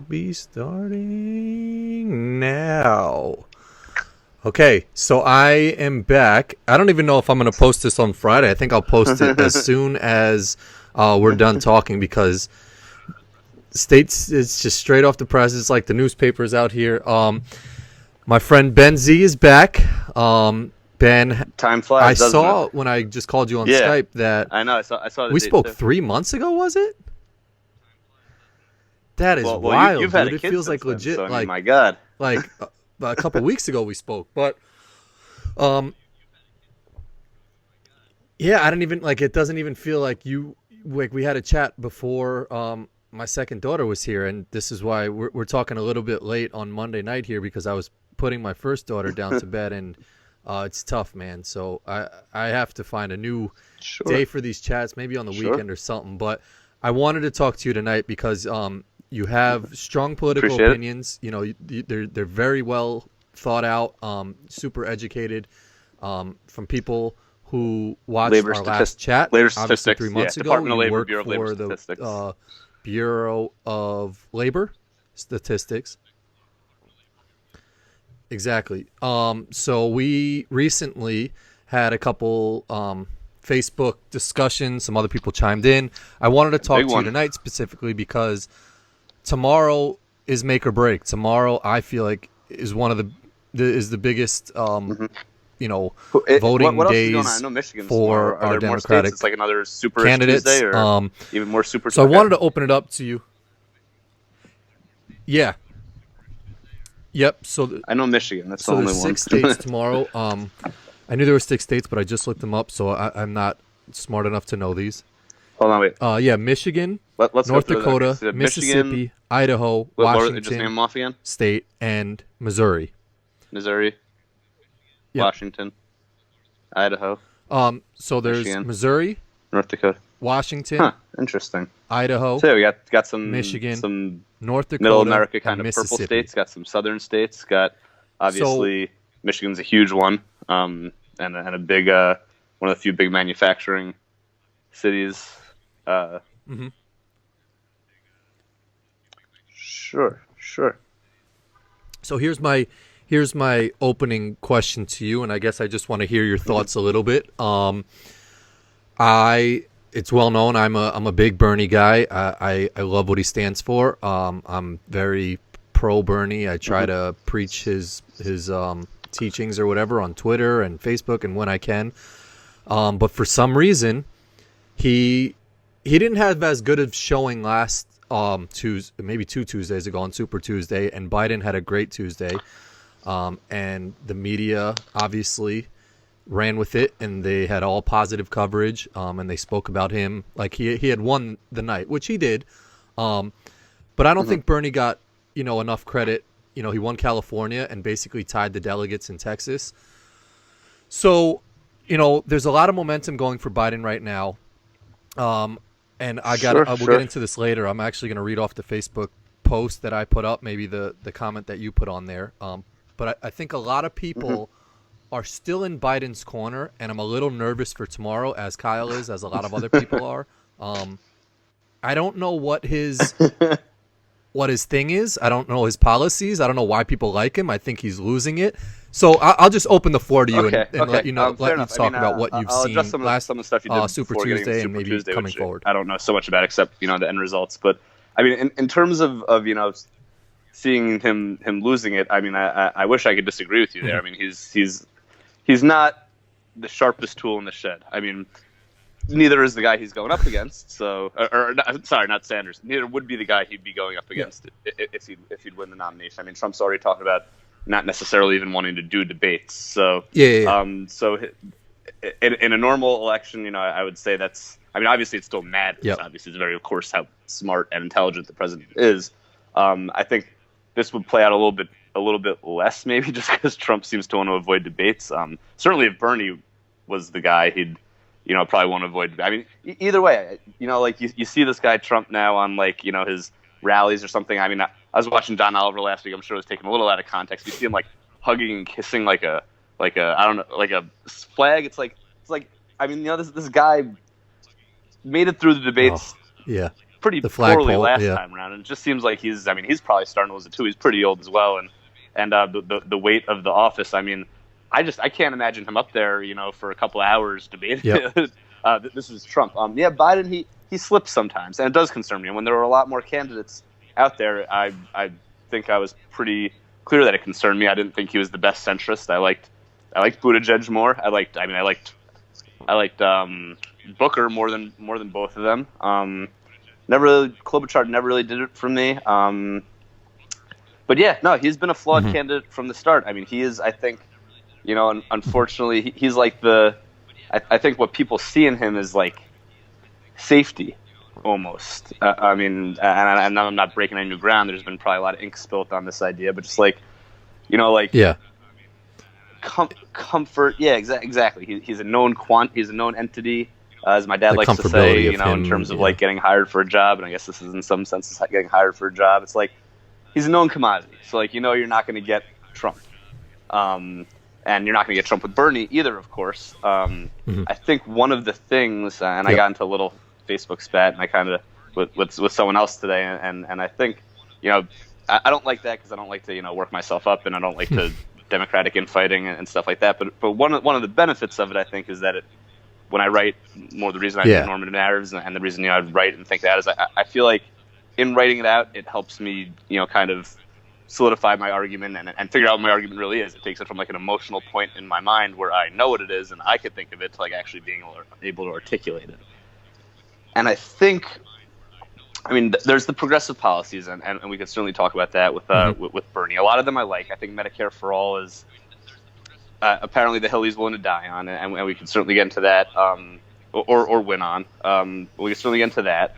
be starting now. Okay, so I am back. I don't even know if I'm going to post this on Friday. I think I'll post it as soon as we're done talking, because states, it's just straight off the press. It's like the newspapers out here. My friend Ben Z is back. Ben, time flies. I saw when I just called you on Skype that I know. I saw. We spoke 3 months ago. Was it? That is wild, you've dude. Had a it kid feels like then, legit. So, like, my God, like a couple weeks ago we spoke, but yeah, I didn't even like. It doesn't even feel like we had a chat before my second daughter was here, and this is why we're talking a little bit late on Monday night here, because I was putting my first daughter down to bed, and it's tough, man. So I have to find a new day for these chats, maybe on the weekend or something. But I wanted to talk to you tonight because you have strong political opinions. You know, they're very well thought out, super educated, from people who watched labor our last chat. Labor obviously statistics. 3 months ago. Department of You Labor, worked Bureau of for Labor the Statistics. Bureau of Labor Statistics. Exactly. So we recently had a couple Facebook discussions. Some other people chimed in. I wanted to talk to you tonight specifically because tomorrow is make or break. Tomorrow, I feel like, is one of the biggest voting what else days is going on? I know Michigan's for Are our there Democratic more states? It's like another super candidates. Tuesday, or even more super. So I wanted to open it up to you. Yeah. Yep. So I know Michigan. That's the only one. 6 states tomorrow. I knew there were 6 states, but I just looked them up, so I'm not smart enough to know these. Hold on, wait. Yeah, Michigan, Let's North go Dakota, so Mississippi, Michigan, Idaho, just name Washington them off again. State, and Missouri. Missouri, Yep. Washington, Idaho. So there's Michigan, Missouri, North Dakota, Washington, interesting. Idaho. So we got some Michigan, some North Dakota, Middle America kind and of purple Mississippi. states. Got some southern states. Got obviously Michigan's a huge one, and a big one of the few big manufacturing cities. Sure. So here's my opening question to you, and I guess I just want to hear your thoughts a little bit. It's well known I'm a big Bernie guy. I love what he stands for. I'm very pro Bernie. I try to preach his teachings or whatever on Twitter and Facebook and when I can. But for some reason, he didn't have as good of showing last Tuesday, maybe 2 Tuesdays ago on Super Tuesday, and Biden had a great Tuesday. And the media obviously ran with it, and they had all positive coverage, and they spoke about him like he had won the night, which he did. But I don't think Bernie got enough credit. He won California and basically tied the delegates in Texas. So there's a lot of momentum going for Biden right now. And we'll get into this later. I'm actually going to read off the Facebook post that I put up, maybe the comment that you put on there. But I think a lot of people are still in Biden's corner, and I'm a little nervous for tomorrow, as Kyle is, as a lot of other people are. I don't know what his thing is. I don't know his policies. I don't know why people like him. I think he's losing it. So I'll just open the floor to you and let you talk about what you've seen last some of the stuff you did Super before Tuesday Super and maybe Tuesday, coming forward. I don't know so much about except the end results. But I mean, in terms of seeing him losing it, I mean, I wish I could disagree with you there. I mean, he's not the sharpest tool in the shed. I mean, neither is the guy he's going up against. So, not Sanders. Neither would be the guy he'd be going up against if he'd win the nomination. I mean, Trump's already talked about not necessarily even wanting to do debates. So, so in a normal election, I would say that's. I mean, obviously, it still matters. Yep. Obviously, it's very, of course, how smart and intelligent the president is. I think this would play out a little bit less, maybe, just because Trump seems to want to avoid debates. Certainly, if Bernie was the guy, he'd probably want to avoid. I mean, either way, like you see this guy Trump now on his rallies or something. I mean, I was watching John Oliver last week. I'm sure it was taken a little out of context. You see him hugging and kissing like a I don't know, like a flag. It's like I mean, this guy made it through the debates. pretty The poorly flagpole, last yeah. time around, and it just seems like he's probably starting to lose it too. He's pretty old as well, and the weight of the office. I mean, I can't imagine him up there, for a couple of hours debating. Yep. This is Trump. Yeah, Biden he slips sometimes, and it does concern me. And when there were a lot more candidates out there, I think I was pretty clear that it concerned me. I didn't think he was the best centrist. I liked Buttigieg more. I liked Booker more than both of them. Klobuchar never really did it for me. But yeah, no, he's been a flawed candidate from the start. I mean, he is, I think, unfortunately, he's like I think what people see in him is like safety, almost. I mean, and I'm not breaking any new ground. There's been probably a lot of ink spilt on this idea, but just Yeah. comfort. Yeah, exactly. He's a known he's a known entity, as my dad The likes to say. comfortability of him, In terms of like getting hired for a job, and I guess this is in some senses getting hired for a job. It's like he's a known commodity. So you're not going to get Trump, and you're not going to get Trump with Bernie either, of course. I think one of the things, and I got into a little Facebook spat, and I kind of with someone else today, and I think I don't like that because I don't like to work myself up, and I don't like to democratic infighting and stuff like that. But one of the benefits of it, I think, is that when I write, more the reason I do normative narratives and the reason I write and think that is I feel like in writing it out, it helps me kind of solidify my argument and figure out what my argument really is. It takes it from like an emotional point in my mind where I know what it is and I could think of it to like actually being able to articulate it. And I think, there's the progressive policies, and we could certainly talk about that with Bernie. A lot of them I like. I think Medicare for All is apparently the hill he's willing to die on, and we can certainly get into that, or win on. We can certainly get into that.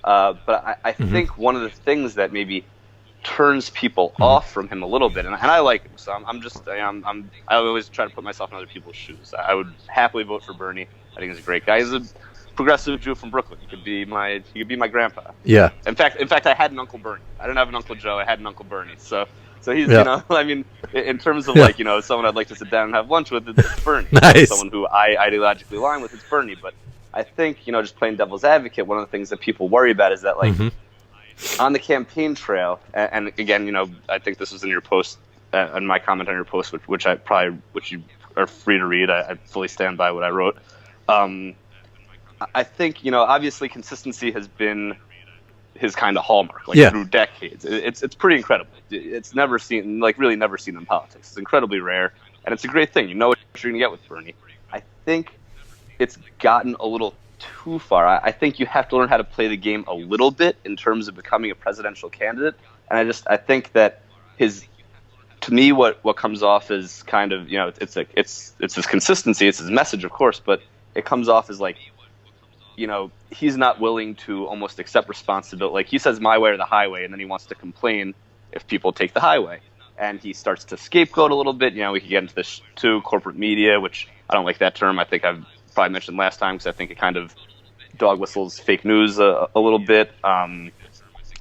But I think one of the things that maybe turns people off from him a little bit, and I like him, so I always try to put myself in other people's shoes. I would happily vote for Bernie. I think he's a great guy. He's a progressive Jew from Brooklyn. He could be my grandpa. Yeah. In fact, I had an Uncle Bernie. I didn't have an Uncle Joe. I had an Uncle Bernie. So he's in terms of someone I'd like to sit down and have lunch with, it's Bernie. Nice. Someone who I ideologically align with, it's Bernie. But I think just playing devil's advocate, one of the things that people worry about is that on the campaign trail, and again, I think this was in your post, on my comment on your post, which you are free to read. I fully stand by what I wrote. I think obviously consistency has been his kind of hallmark, through decades. It's pretty incredible. It's never seen, really never seen in politics. It's incredibly rare, and it's a great thing. You know what you're going to get with Bernie. I think it's gotten a little too far. I think you have to learn how to play the game a little bit in terms of becoming a presidential candidate. And I think that to me, what comes off is kind of, it's his consistency, it's his message, of course, but it comes off as he's not willing to almost accept responsibility. Like he says, my way or the highway, and then he wants to complain if people take the highway. And he starts to scapegoat a little bit. We could get into this too, corporate media, which I don't like that term. I think I've probably mentioned last time because I think it kind of dog whistles fake news a little bit. The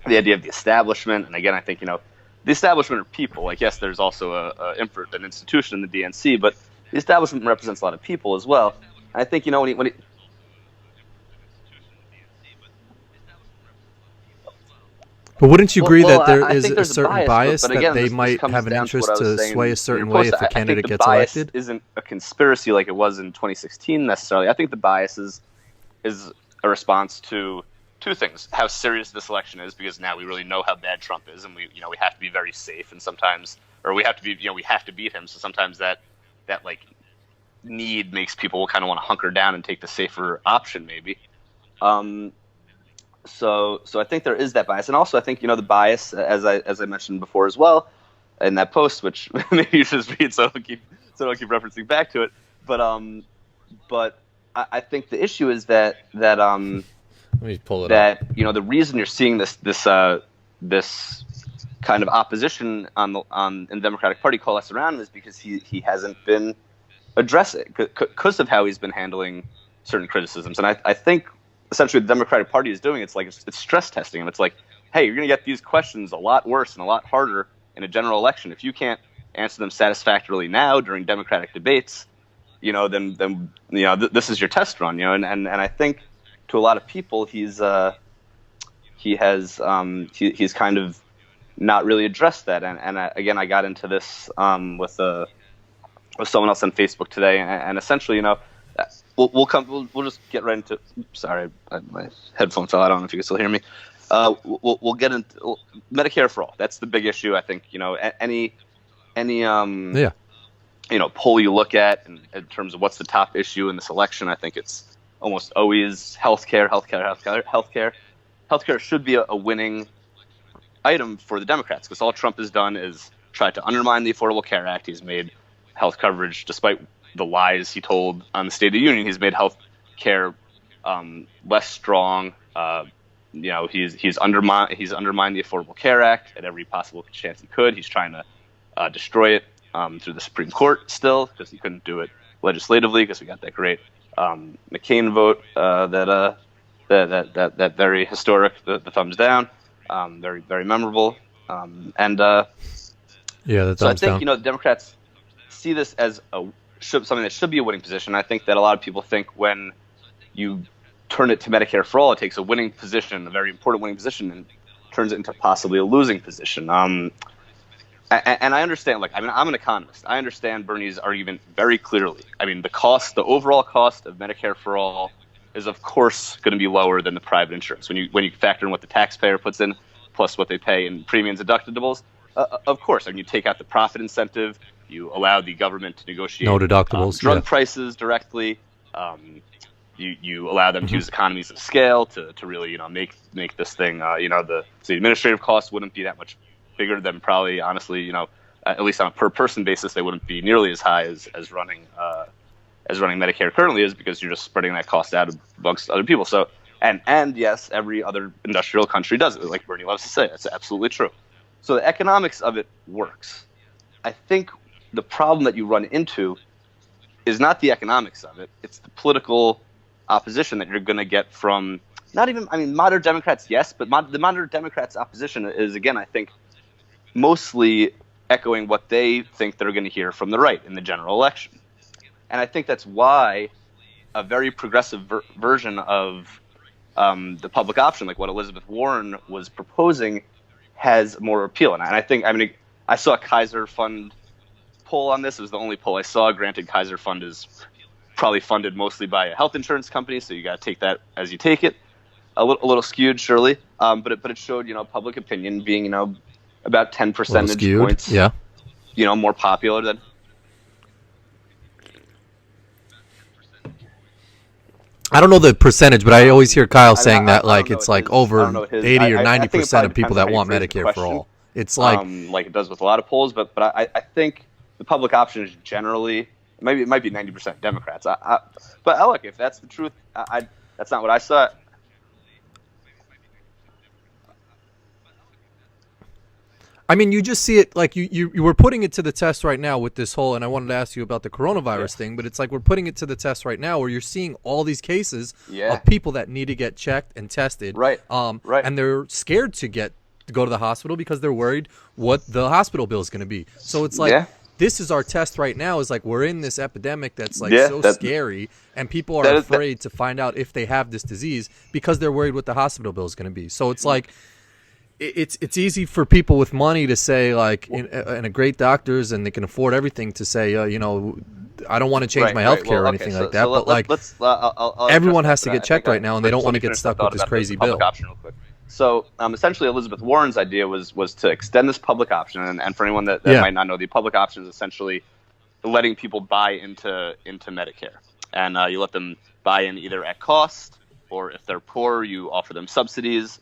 idea of the establishment, and again, I think the establishment are people. Yes, there's also an institution in the DNC, but the establishment represents a lot of people as well. And I think when he But wouldn't you agree that there is there's a certain bias but again, that they this might comes have an down interest what I was to saying sway a in certain your way post. if a candidate gets I think the bias elected? isn't a conspiracy like it was in 2016 necessarily. I think the bias is a response to two things: how serious this election is, because now we really know how bad Trump is, and we have to be very safe, and sometimes, or we have to be, we have to beat him. So sometimes that need makes people kind of want to hunker down and take the safer option, maybe. So I think there is that bias, and also I think the bias, as I mentioned before as well, in that post, which maybe you should just read, so I don't keep referencing back to it. But I think the issue is that Let me pull it that up. the reason you're seeing this kind of opposition in the Democratic Party coalesce around him is because he hasn't been addressing because of how he's been handling certain criticisms, and I think essentially the Democratic Party is doing it's stress testing him. It's like, hey, you're going to get these questions a lot worse and a lot harder in a general election. If you can't answer them satisfactorily now during Democratic debates, then this is your test run, and I think to a lot of people he's he has he's kind of not really addressed that. And again, I got into this with someone else on Facebook today, and essentially, we'll just get right into. Sorry, my headphone fell. I don't know if you can still hear me. We'll get into Medicare for all. That's the big issue. I think any Yeah. poll you look at in terms of what's the top issue in this election, I think it's almost always healthcare. Healthcare should be a winning item for the Democrats, because all Trump has done is try to undermine the Affordable Care Act. He's made health coverage, despite the lies he told on the State of the Union, he's made health care less strong. He's undermined the Affordable Care Act at every possible chance he could. He's trying to destroy it through the Supreme Court still, because he couldn't do it legislatively because we got that great McCain vote that very historic, the thumbs down, very very memorable, the so I thumbs think down. the Democrats see this as something that should be a winning position. I think that a lot of people think when you turn it to Medicare for all, it takes a winning position, a very important winning position, and turns it into possibly a losing position. And I understand, I'm an economist. I understand Bernie's argument very clearly. I mean, the overall cost of Medicare for all is, of course, going to be lower than the private insurance. When you factor in what the taxpayer puts in, plus what they pay in premiums and deductibles, of course. I mean, you take out the profit incentive, you allow the government to negotiate No deductibles. drug prices directly. You allow them to use economies of scale to really make this thing. The administrative costs wouldn't be that much bigger than probably, honestly, at least on a per person basis, they wouldn't be nearly as high as running Medicare currently is, because you're just spreading that cost out amongst other people. So and yes, every other industrial country does it, like Bernie loves to say. It's absolutely true. So the economics of it works. I think the problem that you run into is not the economics of it; it's the political opposition that you're going to get from moderate Democrats, yes, but the moderate Democrats' opposition is, again, I think, mostly echoing what they think they're going to hear from the right in the general election. And I think that's why a very progressive version of the public option, like what Elizabeth Warren was proposing, has more appeal. And I saw a Kaiser Fund poll on this. It was the only poll I saw. Granted, Kaiser Fund is probably funded mostly by a health insurance company, so you got to take that as you take it. A little skewed, surely, but it showed public opinion being about 10 percentage points, more popular than. I don't know the percentage, but I always hear Kyle saying that it's like over 80 or 90% of people that want Medicare for all. It's like it does with a lot of polls, but I think the public option is generally, maybe it might be 90% Democrats. But look, if that's the truth, that's not what I saw. I mean, you just see it like you were putting it to the test right now with this whole, and I wanted to ask you about the coronavirus thing, but it's like we're putting it to the test right now where you're seeing all these cases of people that need to get checked and tested. Right. And they're scared to go to the hospital because they're worried what the hospital bill is going to be. So it's like, this is our test right now, is like we're in this epidemic that's scary, and people are afraid to find out if they have this disease because they're worried what the hospital bill is going to be. So it's like, it's easy for people with money to say, like, and a great doctors, and they can afford everything, to say, I don't want to change my health care or anything like that. But everyone has to get checked right now, and they don't want to get stuck with this crazy bill. Option real quick. So essentially, Elizabeth Warren's idea was to extend this public option, and for anyone that might not know, the public option is essentially letting people buy into Medicare, and you let them buy in either at cost, or if they're poor, you offer them subsidies.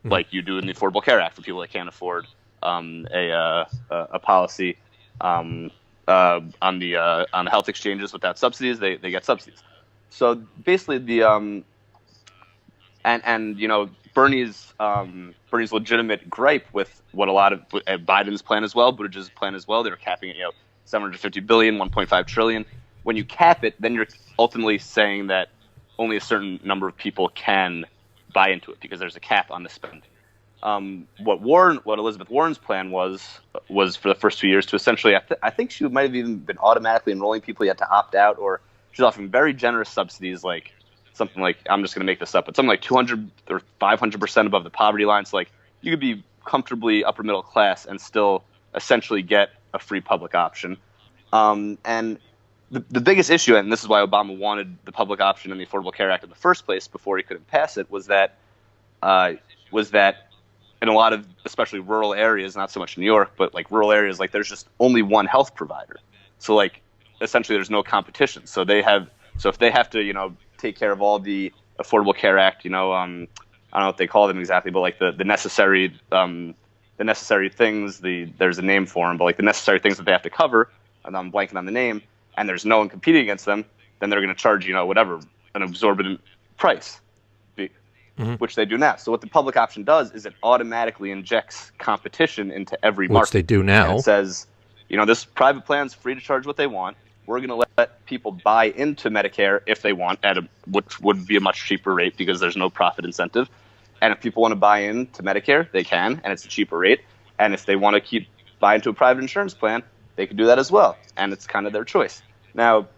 Like you do in the Affordable Care Act for people that can't afford a policy on the health exchanges without subsidies. They get subsidies. So basically, Bernie's legitimate gripe with what a lot of Biden's plan as well, Buttigieg's plan as well. They were capping it, $750 billion, $1.5 trillion. When you cap it, then you're ultimately saying that only a certain number of people can buy into it because there's a cap on the spend. What Elizabeth Warren's plan was for the first 2 years to essentially, I think she might have even been automatically enrolling people. You had to opt out, or she's offering very generous subsidies, like something like, I'm just going to make this up, but something like 200 or 500% above the poverty line. So like you could be comfortably upper middle class and still essentially get a free public option. And the biggest issue, and this is why Obama wanted the public option in the Affordable Care Act in the first place before he couldn't pass it, was that in a lot of, especially rural areas, not so much New York, but like rural areas, like there's just only one health provider. So like essentially there's no competition. So if they have to, take care of all the Affordable Care Act, I don't know what they call them exactly, but like the necessary things, there's a name for them, but like the necessary things that they have to cover, and I'm blanking on the name, and there's no one competing against them, then they're going to charge, whatever, an exorbitant price, which they do now. So what the public option does is it automatically injects competition into every market. Which they do now. And it says, this private plan's free to charge what they want. We're going to let people buy into Medicare if they want, which would be a much cheaper rate because there's no profit incentive. And if people want to buy into Medicare, they can, and it's a cheaper rate. And if they want to buy into a private insurance plan, they can do that as well. And it's kind of their choice. Now,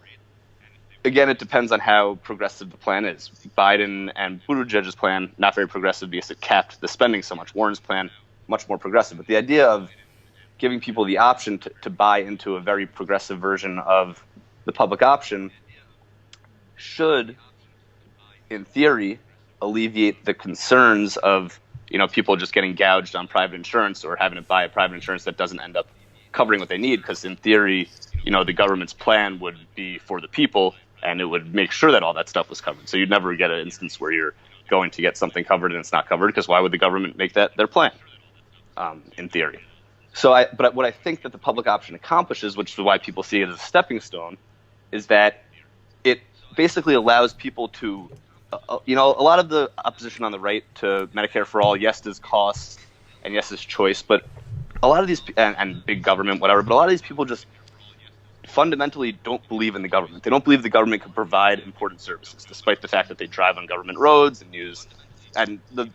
again, it depends on how progressive the plan is. Biden and Buttigieg's plan, not very progressive because it capped the spending so much. Warren's plan, much more progressive. But the idea of giving people the option to buy into a very progressive version of the public option should, in theory, alleviate the concerns of people just getting gouged on private insurance or having to buy a private insurance that doesn't end up covering what they need. Because in theory, the government's plan would be for the people, and it would make sure that all that stuff was covered. So you'd never get an instance where you're going to get something covered and it's not covered, because why would the government make that their plan, in theory? But what I think that the public option accomplishes, which is why people see it as a stepping stone, is that it basically allows people to, a lot of the opposition on the right to Medicare for all, yes, there's cost and yes, there's choice, but a lot of these, and big government, whatever, but a lot of these people just fundamentally don't believe in the government. They don't believe the government can provide important services, despite the fact that they drive on government roads and use, and the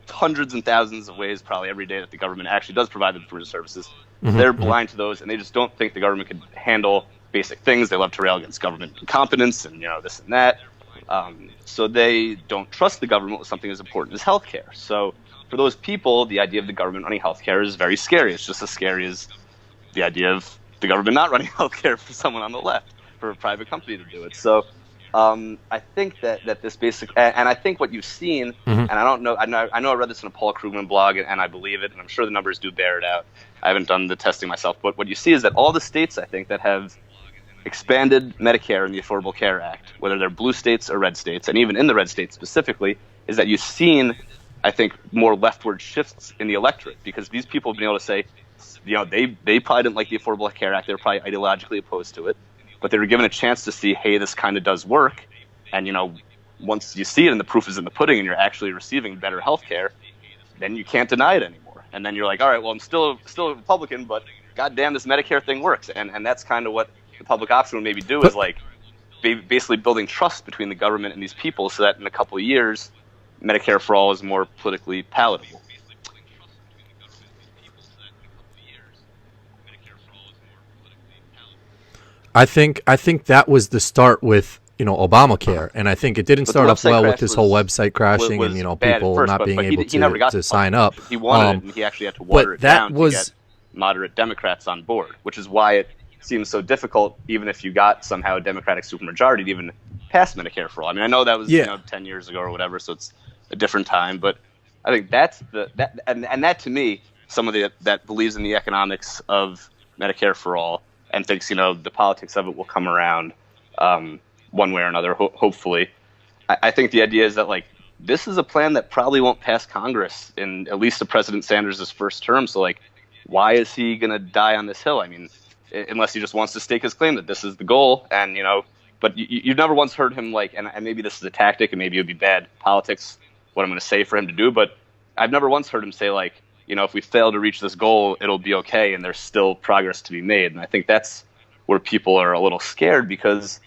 hundreds and thousands of ways probably every day that the government actually does provide them for services. They're blind to those, and they just don't think the government can handle basic things. They love to rail against government incompetence and this and that. So they don't trust the government with something as important as healthcare. So for those people, the idea of the government running healthcare is very scary. It's just as scary as the idea of the government not running healthcare for someone on the left, for a private company to do it. So I think that this basic, and I think what you've seen, and I don't know, I know I read this in a Paul Krugman blog, and I believe it, and I'm sure the numbers do bear it out. I haven't done the testing myself, but what you see is that all the states, I think, that have expanded Medicare in the Affordable Care Act, whether they're blue states or red states, and even in the red states specifically, is that you've seen, I think, more leftward shifts in the electorate, because these people have been able to say, they probably didn't like the Affordable Care Act, they're probably ideologically opposed to it, but they were given a chance to see, hey, this kind of does work, and once you see it and the proof is in the pudding and you're actually receiving better health care, then you can't deny it anymore. And then you're like, all right, well, I'm still a Republican, but goddamn, this Medicare thing works. And that's kind of what the public option would maybe do, is like basically building trust between the government and these people, so that in a couple of years, Medicare for all is more politically palatable. I think that was the start with Obamacare, and I think it didn't start up well with this whole website crashing and people first, not being able to sign up. He wanted it, and he actually had to water it down to get moderate Democrats on board, which is why it seems so difficult, even if you got somehow a Democratic supermajority, to even pass Medicare for all. I mean, I know that was 10 years ago or whatever, so it's a different time, but I think that to me, somebody that believes in the economics of Medicare for all and thinks the politics of it will come around one way or another, hopefully. I think the idea is that this is a plan that probably won't pass Congress in at least the President Sanders' first term. So why is he going to die on this hill? I mean, unless he just wants to stake his claim that this is the goal, and but you've never once heard him and maybe this is a tactic, and maybe it would be bad politics what I'm going to say for him to do, but I've never once heard him say if we fail to reach this goal, it'll be okay, and there's still progress to be made. And I think that's where people are a little scared, because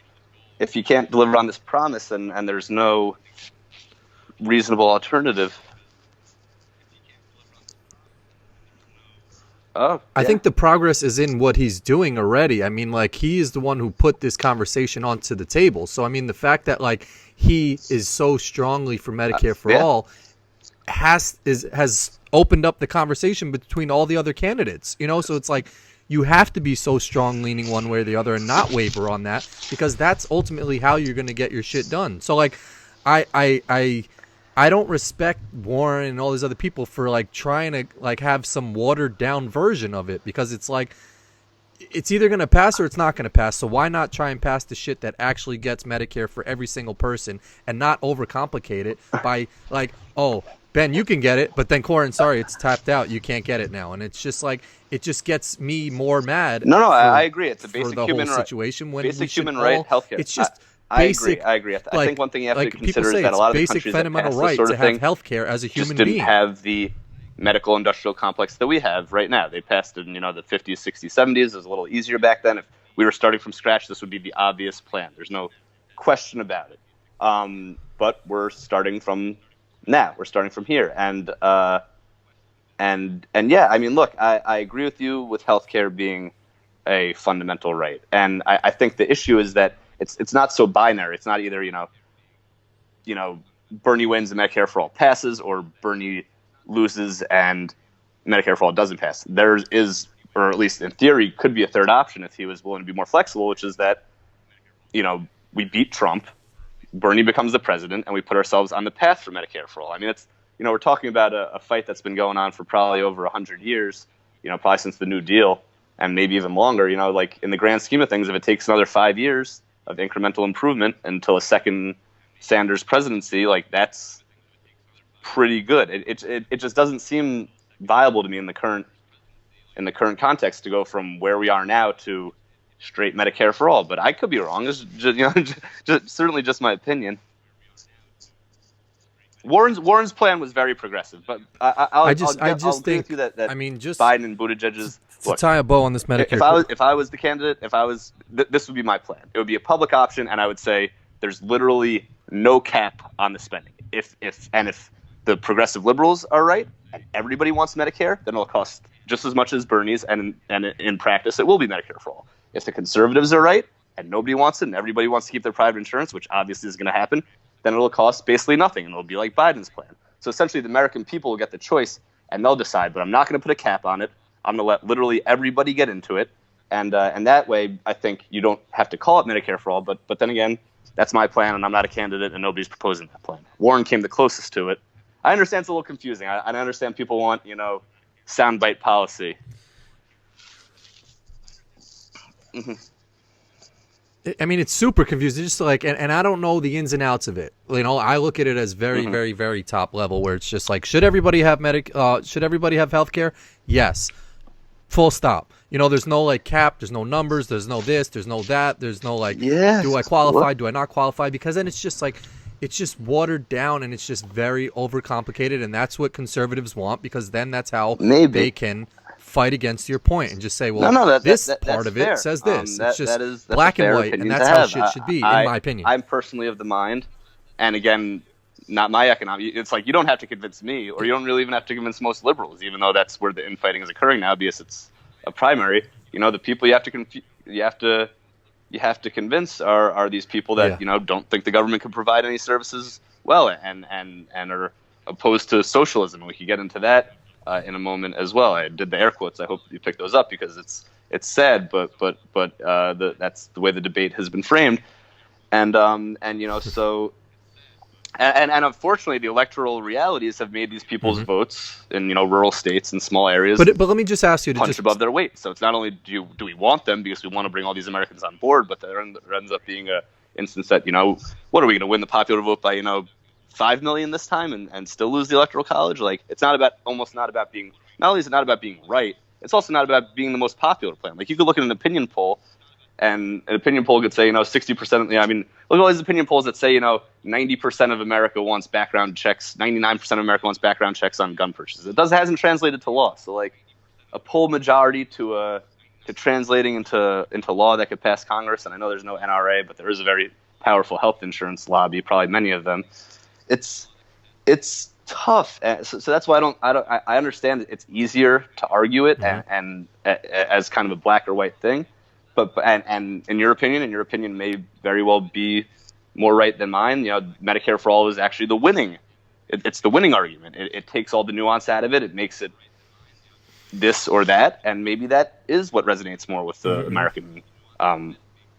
if you can't deliver on this promise and there's no reasonable alternative. Oh, I yeah. think the progress is in what he's doing already. I mean, like, he is the one who put this conversation onto the table. So, I mean, the fact that, like, he is so strongly for Medicare for Yeah. all has opened up the conversation between all the other candidates. You know, so it's like you have to be so strong leaning one way or the other and not waver on that, because that's ultimately how you're going to get your shit done. So, like, I don't respect Warren and all these other people for like trying to like have some watered down version of it, because it's like it's either going to pass or it's not going to pass. So why not try and pass the shit that actually gets Medicare for every single person and not overcomplicate it by like, oh, Ben, you can get it, but then Corin, sorry, it's tapped out. You can't get it now. And it's just like it just gets me more mad. No, I I agree. It's a basic the human whole right. situation when Basic we should human right, all, healthcare. it's just I basic. agree. I agree. I think one thing you have to people consider say is that it's a lot of the basic countries that fundamental pass right this sort to of have thing health care as a human just didn't being. have the medical industrial complex that we have right now. They passed it in, the 50s, 60s, 70s. It was a little easier back then. If we were starting from scratch, this would be the obvious plan. There's no question about it. But we're starting from now. We're starting from here. And yeah, I mean, look, I agree with you with healthcare being a fundamental right. And I think the issue is that it's not so binary. It's not either, Bernie wins and Medicare for all passes, or Bernie loses and Medicare for all doesn't pass. There is, or at least in theory, could be a third option if he was willing to be more flexible, which is that, we beat Trump, Bernie becomes the president, and we put ourselves on the path for Medicare for all. I mean, it's, we're talking about a fight that's been going on for probably over 100 years, probably since the New Deal, and maybe even longer. Like in the grand scheme of things, if it takes another 5 years of incremental improvement until a second Sanders presidency, like that's pretty good. It just doesn't seem viable to me in the current context to go from where we are now to straight Medicare for all. But I could be wrong. It's just certainly just my opinion. Warren's plan was very progressive, but I'll agree with you that I mean, just Biden and Buttigieg's to tie a bow on this Medicare. If I was the candidate, this would be my plan. It would be a public option, and I would say there's literally no cap on the spending. If the progressive liberals are right and everybody wants Medicare, then it'll cost just as much as Bernie's, and in practice it will be Medicare for all. If the conservatives are right and nobody wants it and everybody wants to keep their private insurance, which obviously is going to happen, then it'll cost basically nothing, and it'll be like Biden's plan. So essentially the American people will get the choice and they'll decide, but I'm not going to put a cap on it. I'm going to let literally everybody get into it. And that way, I think you don't have to call it Medicare for all. But then again, that's my plan, and I'm not a candidate, and nobody's proposing that plan. Warren came the closest to it. I understand it's a little confusing. I understand people want, soundbite policy. Mm-hmm. I mean, it's super confusing. Just like, and I don't know the ins and outs of it. I look at it as very, very, very top level, where it's just like, should everybody have should everybody have healthcare? Yes, full stop. There's no like cap, there's no numbers, there's no this, there's no that, there's no like, do I qualify, do I not qualify? Because then it's just like, it's just watered down and it's just very overcomplicated, and that's what conservatives want, because then that's how they can fight against your point and just say, well, this part of it says this. It's just black and white, and that's how shit should be, in my opinion. I'm personally of the mind, and again, not my economic. It's like, you don't have to convince me, or you don't really even have to convince most liberals, even though that's where the infighting is occurring now, because it's a primary. The people you have to convince are these people that don't think the government can provide any services well, and are opposed to socialism. We could get into that in a moment as well. I did the air quotes. I hope you picked those up, because it's sad, but that's the way the debate has been framed, and so. And unfortunately, the electoral realities have made these people's votes in rural states and small areas. But let me just ask you to punch above their weight. So it's not only do we want them because we want to bring all these Americans on board, but there ends up being a instance that what are we going to win the popular vote by 5 million this time and still lose the electoral college? Like, it's not about being, not only is it not about being right, it's also not about being the most popular plan. Like, you could look at an opinion poll, and an opinion poll could say 60%. I mean, look at all these opinion polls that say 90% of America wants background checks, 99% of America wants background checks on gun purchases. It hasn't translated to law. So like a poll majority to translating into law that could pass Congress. And I know there's no NRA, but there is a very powerful health insurance lobby, probably many of them. It's tough. So that's why I understand that it's easier to argue it Hmm. as kind of a black or white thing, and in your opinion may very well be more right than mine. Medicare for all is actually the winning. It's the winning argument. It takes all the nuance out of it. It makes it this or that, and maybe that is what resonates more with the Hmm. American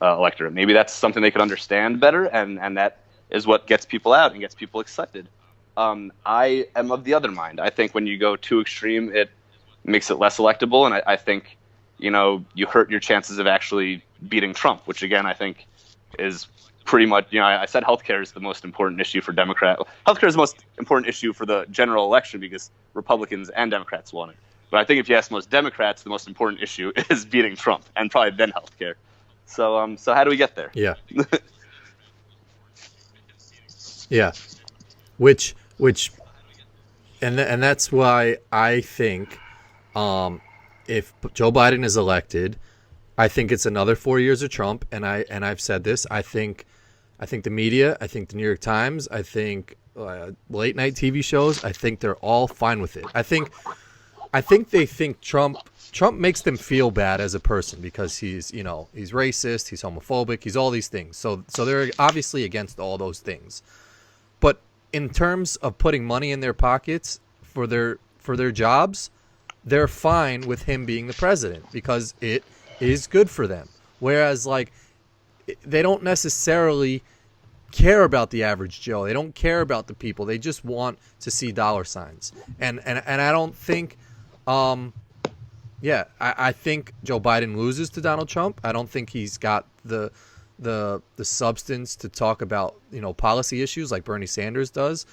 electorate. Maybe that's something they could understand better, and that is what gets people out and gets people excited. I am of the other mind. I think when you go too extreme, it makes it less electable, and I think you hurt your chances of actually beating Trump, which again I think is pretty much I said healthcare is the most important issue for Democrat. Healthcare is the most important issue for the general election because Republicans and Democrats want it. But I think if you ask most Democrats, the most important issue is beating Trump, and probably then healthcare. So how do we get there? Yeah. Yeah. Which and that's why I think if Joe Biden is elected, I think it's another 4 years of Trump, and I've said this. I think the media, I think the New York Times, I think late night TV shows, I think they're all fine with it. I think they think Trump makes them feel bad as a person because he's racist, he's homophobic, he's all these things. So they're obviously against all those things. But in terms of putting money in their pockets for their jobs, they're fine with him being the president because it is good for them. Whereas like they don't necessarily care about the average Joe. They don't care about the people. They just want to see dollar signs. And I don't think I think Joe Biden loses to Donald Trump. I don't think he's got the substance to talk about policy issues like Bernie Sanders does.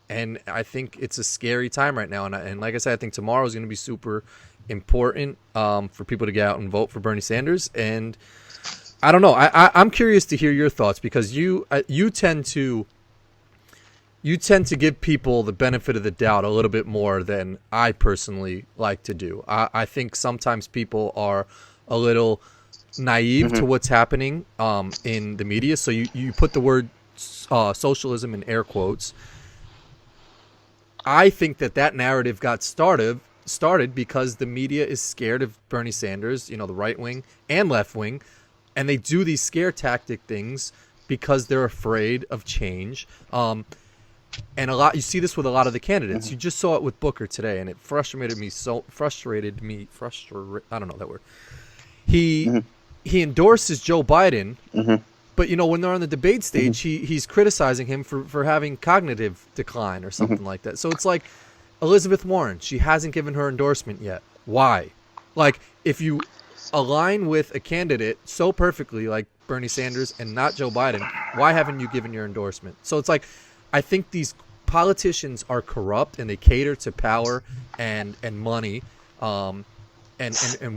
And I think it's a scary time right now. And like I said, I think tomorrow is going to be super important for people to get out and vote for Bernie Sanders. And I don't know. I'm curious to hear your thoughts because you tend to give people the benefit of the doubt a little bit more than I personally like to do. I think sometimes people are a little naive to what's happening in the media. So you put the word socialism in air quotes. I think that narrative got started because the media is scared of Bernie Sanders, the right wing and left wing, and they do these scare tactic things because they're afraid of change. And you see this with a lot of the candidates. You just saw it with Booker today, and it frustrated me. I don't know that word. He endorses Joe Biden, but when they're on the debate stage, he's criticizing him for having cognitive decline or something like that. So it's like Elizabeth Warren, she hasn't given her endorsement yet. Why? Like if you align with a candidate so perfectly like Bernie Sanders and not Joe Biden, why haven't you given your endorsement? So it's like I think these politicians are corrupt and they cater to power and money and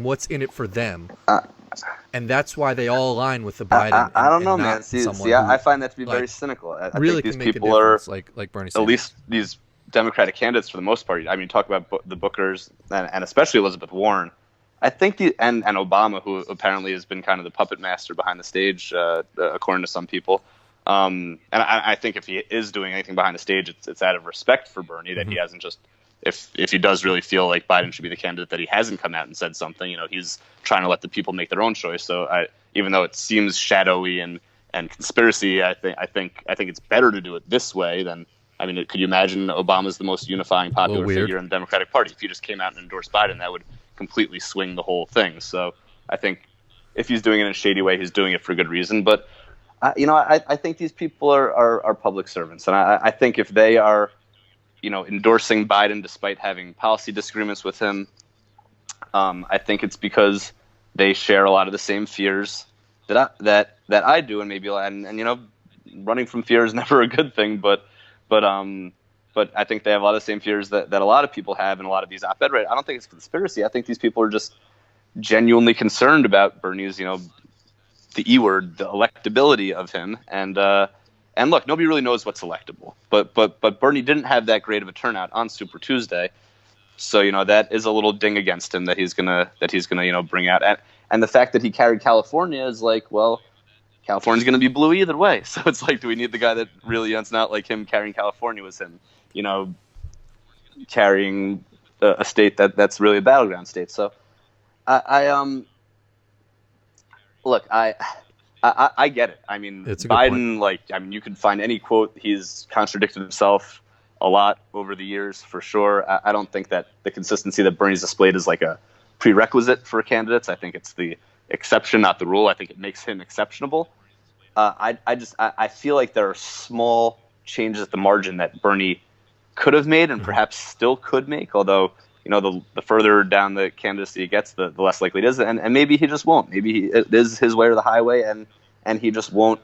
what's in it for them. And that's why they all align with the Biden. I don't know, and man. See, I find that to be very cynical. I really think these can make people a difference, like Bernie Sanders. At least these Democratic candidates for the most part. I mean, talk about the Bookers and especially Elizabeth Warren. I think and Obama, who apparently has been kind of the puppet master behind the stage, according to some people. And I think if he is doing anything behind the stage, it's out of respect for Bernie that he hasn't just. If he does really feel like Biden should be the candidate, that he hasn't come out and said something. He's trying to let the people make their own choice. So even though it seems shadowy and conspiracy, I think it's better to do it this way than. I mean, could you imagine Obama's the most unifying popular figure in the Democratic Party? If he just came out and endorsed Biden, that would completely swing the whole thing. So I think if he's doing it in a shady way, he's doing it for good reason. But I think these people are public servants, and I think if they are endorsing Biden despite having policy disagreements with him, I think it's because they share a lot of the same fears that I do, and maybe running from fear is never a good thing, but I think they have a lot of the same fears that a lot of people have, and a lot of these op-ed writers. I don't think it's conspiracy. I think these people are just genuinely concerned about Bernie's, the E word, the electability of him, and look, nobody really knows what's electable, but Bernie didn't have that great of a turnout on Super Tuesday, so that is a little ding against him that he's gonna bring out, and the fact that he carried California is like, well, California's going to be blue either way. So it's like, do we need the guy that really, it's not like him carrying California was him, carrying a state that's really a battleground state. So look, I get it. I mean, Biden, you could find any quote. He's contradicted himself a lot over the years, for sure. I don't think that the consistency that Bernie's displayed is like a prerequisite for candidates. I think it's the exception, not the rule. I think it makes him exceptionable. I feel like there are small changes at the margin that Bernie could have made and perhaps still could make, although the further down the candidacy it gets, the less likely it is, and maybe he just won't. Maybe it is his way or the highway, and he just won't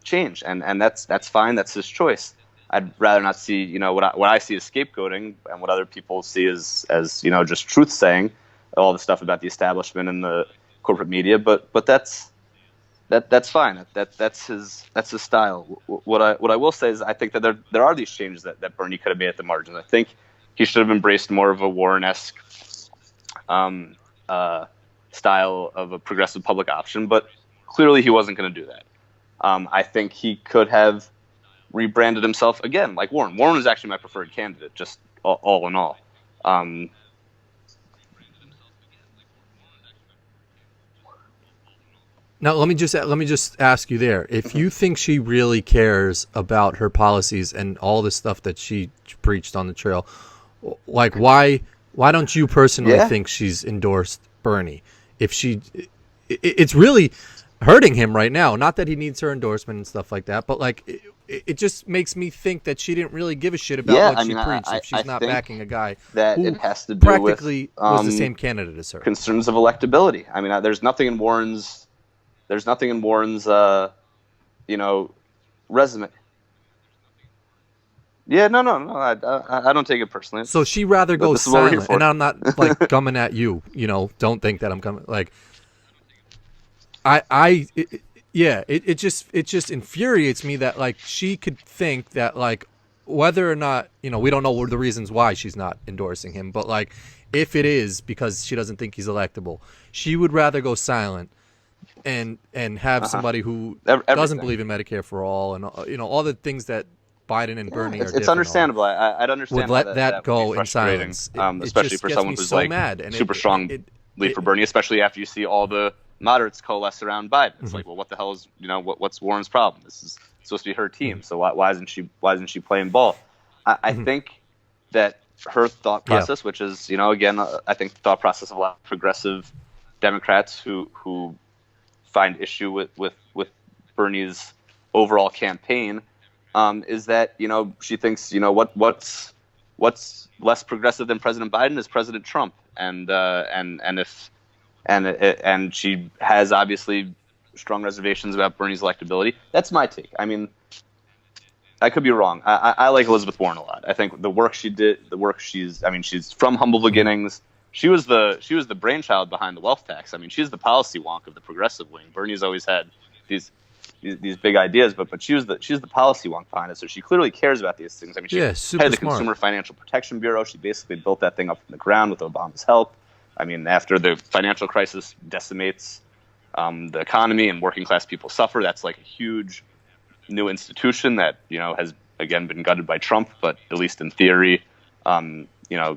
change, and that's fine. That's his choice. I'd rather not see what I see as scapegoating, and what other people see as just truth saying, all the stuff about the establishment and the corporate media. But that's fine. That's his style. What I will say is I think that there are these changes that Bernie could have made at the margins. I think he should have embraced more of a Warren-esque style of a progressive public option, but clearly he wasn't going to do that. I think he could have rebranded himself again like Warren. Warren was actually my preferred candidate, just all in all. Now let me just ask you there. If you think she really cares about her policies and all the stuff that she preached on the trail, like why don't you personally think she's endorsed Bernie? It's really hurting him right now. Not that he needs her endorsement and stuff like that, but like it just makes me think that she didn't really give a shit about what she preached if she's not backing a guy that who it has to do practically with, was the same candidate as her. Concerns of electability. I mean, there's nothing in Warren's resume. Yeah, no. I don't take it personally. So she rather go silent, and I'm not like coming at you. Don't think that I'm coming. Like, it just infuriates me that like she could think that like whether or not we don't know the reasons why she's not endorsing him, but like if it is because she doesn't think he's electable, she would rather go silent and have somebody who doesn't believe in Medicare for all and all the things that Biden and Bernie are. It's understandable. I'd understand. Would let that go in silence, especially for someone who's like mad and super strong lead for Bernie, especially after you see all the moderates coalesce around Biden. It's like, well, what the hell is what's Warren's problem? This is supposed to be her team, so why isn't she playing ball? I think that her thought process, which is again, I think the thought process of a lot of progressive Democrats who find issue with Bernie's overall campaign. Is that she thinks what's less progressive than President Biden is President Trump, and she has obviously strong reservations about Bernie's electability. That's my take. I mean, I could be wrong. I like Elizabeth Warren a lot. I think the work she did, she's from humble beginnings. She was the brainchild behind the wealth tax. I mean, she's the policy wonk of the progressive wing. Bernie's always had these big ideas, but she's the policy wonk behind it. So she clearly cares about these things. I mean, she headed the Consumer Financial Protection Bureau. She basically built that thing up from the ground with Obama's help. I mean, after the financial crisis decimates the economy and working class people suffer, that's like a huge new institution that has again been gutted by Trump, but at least in theory,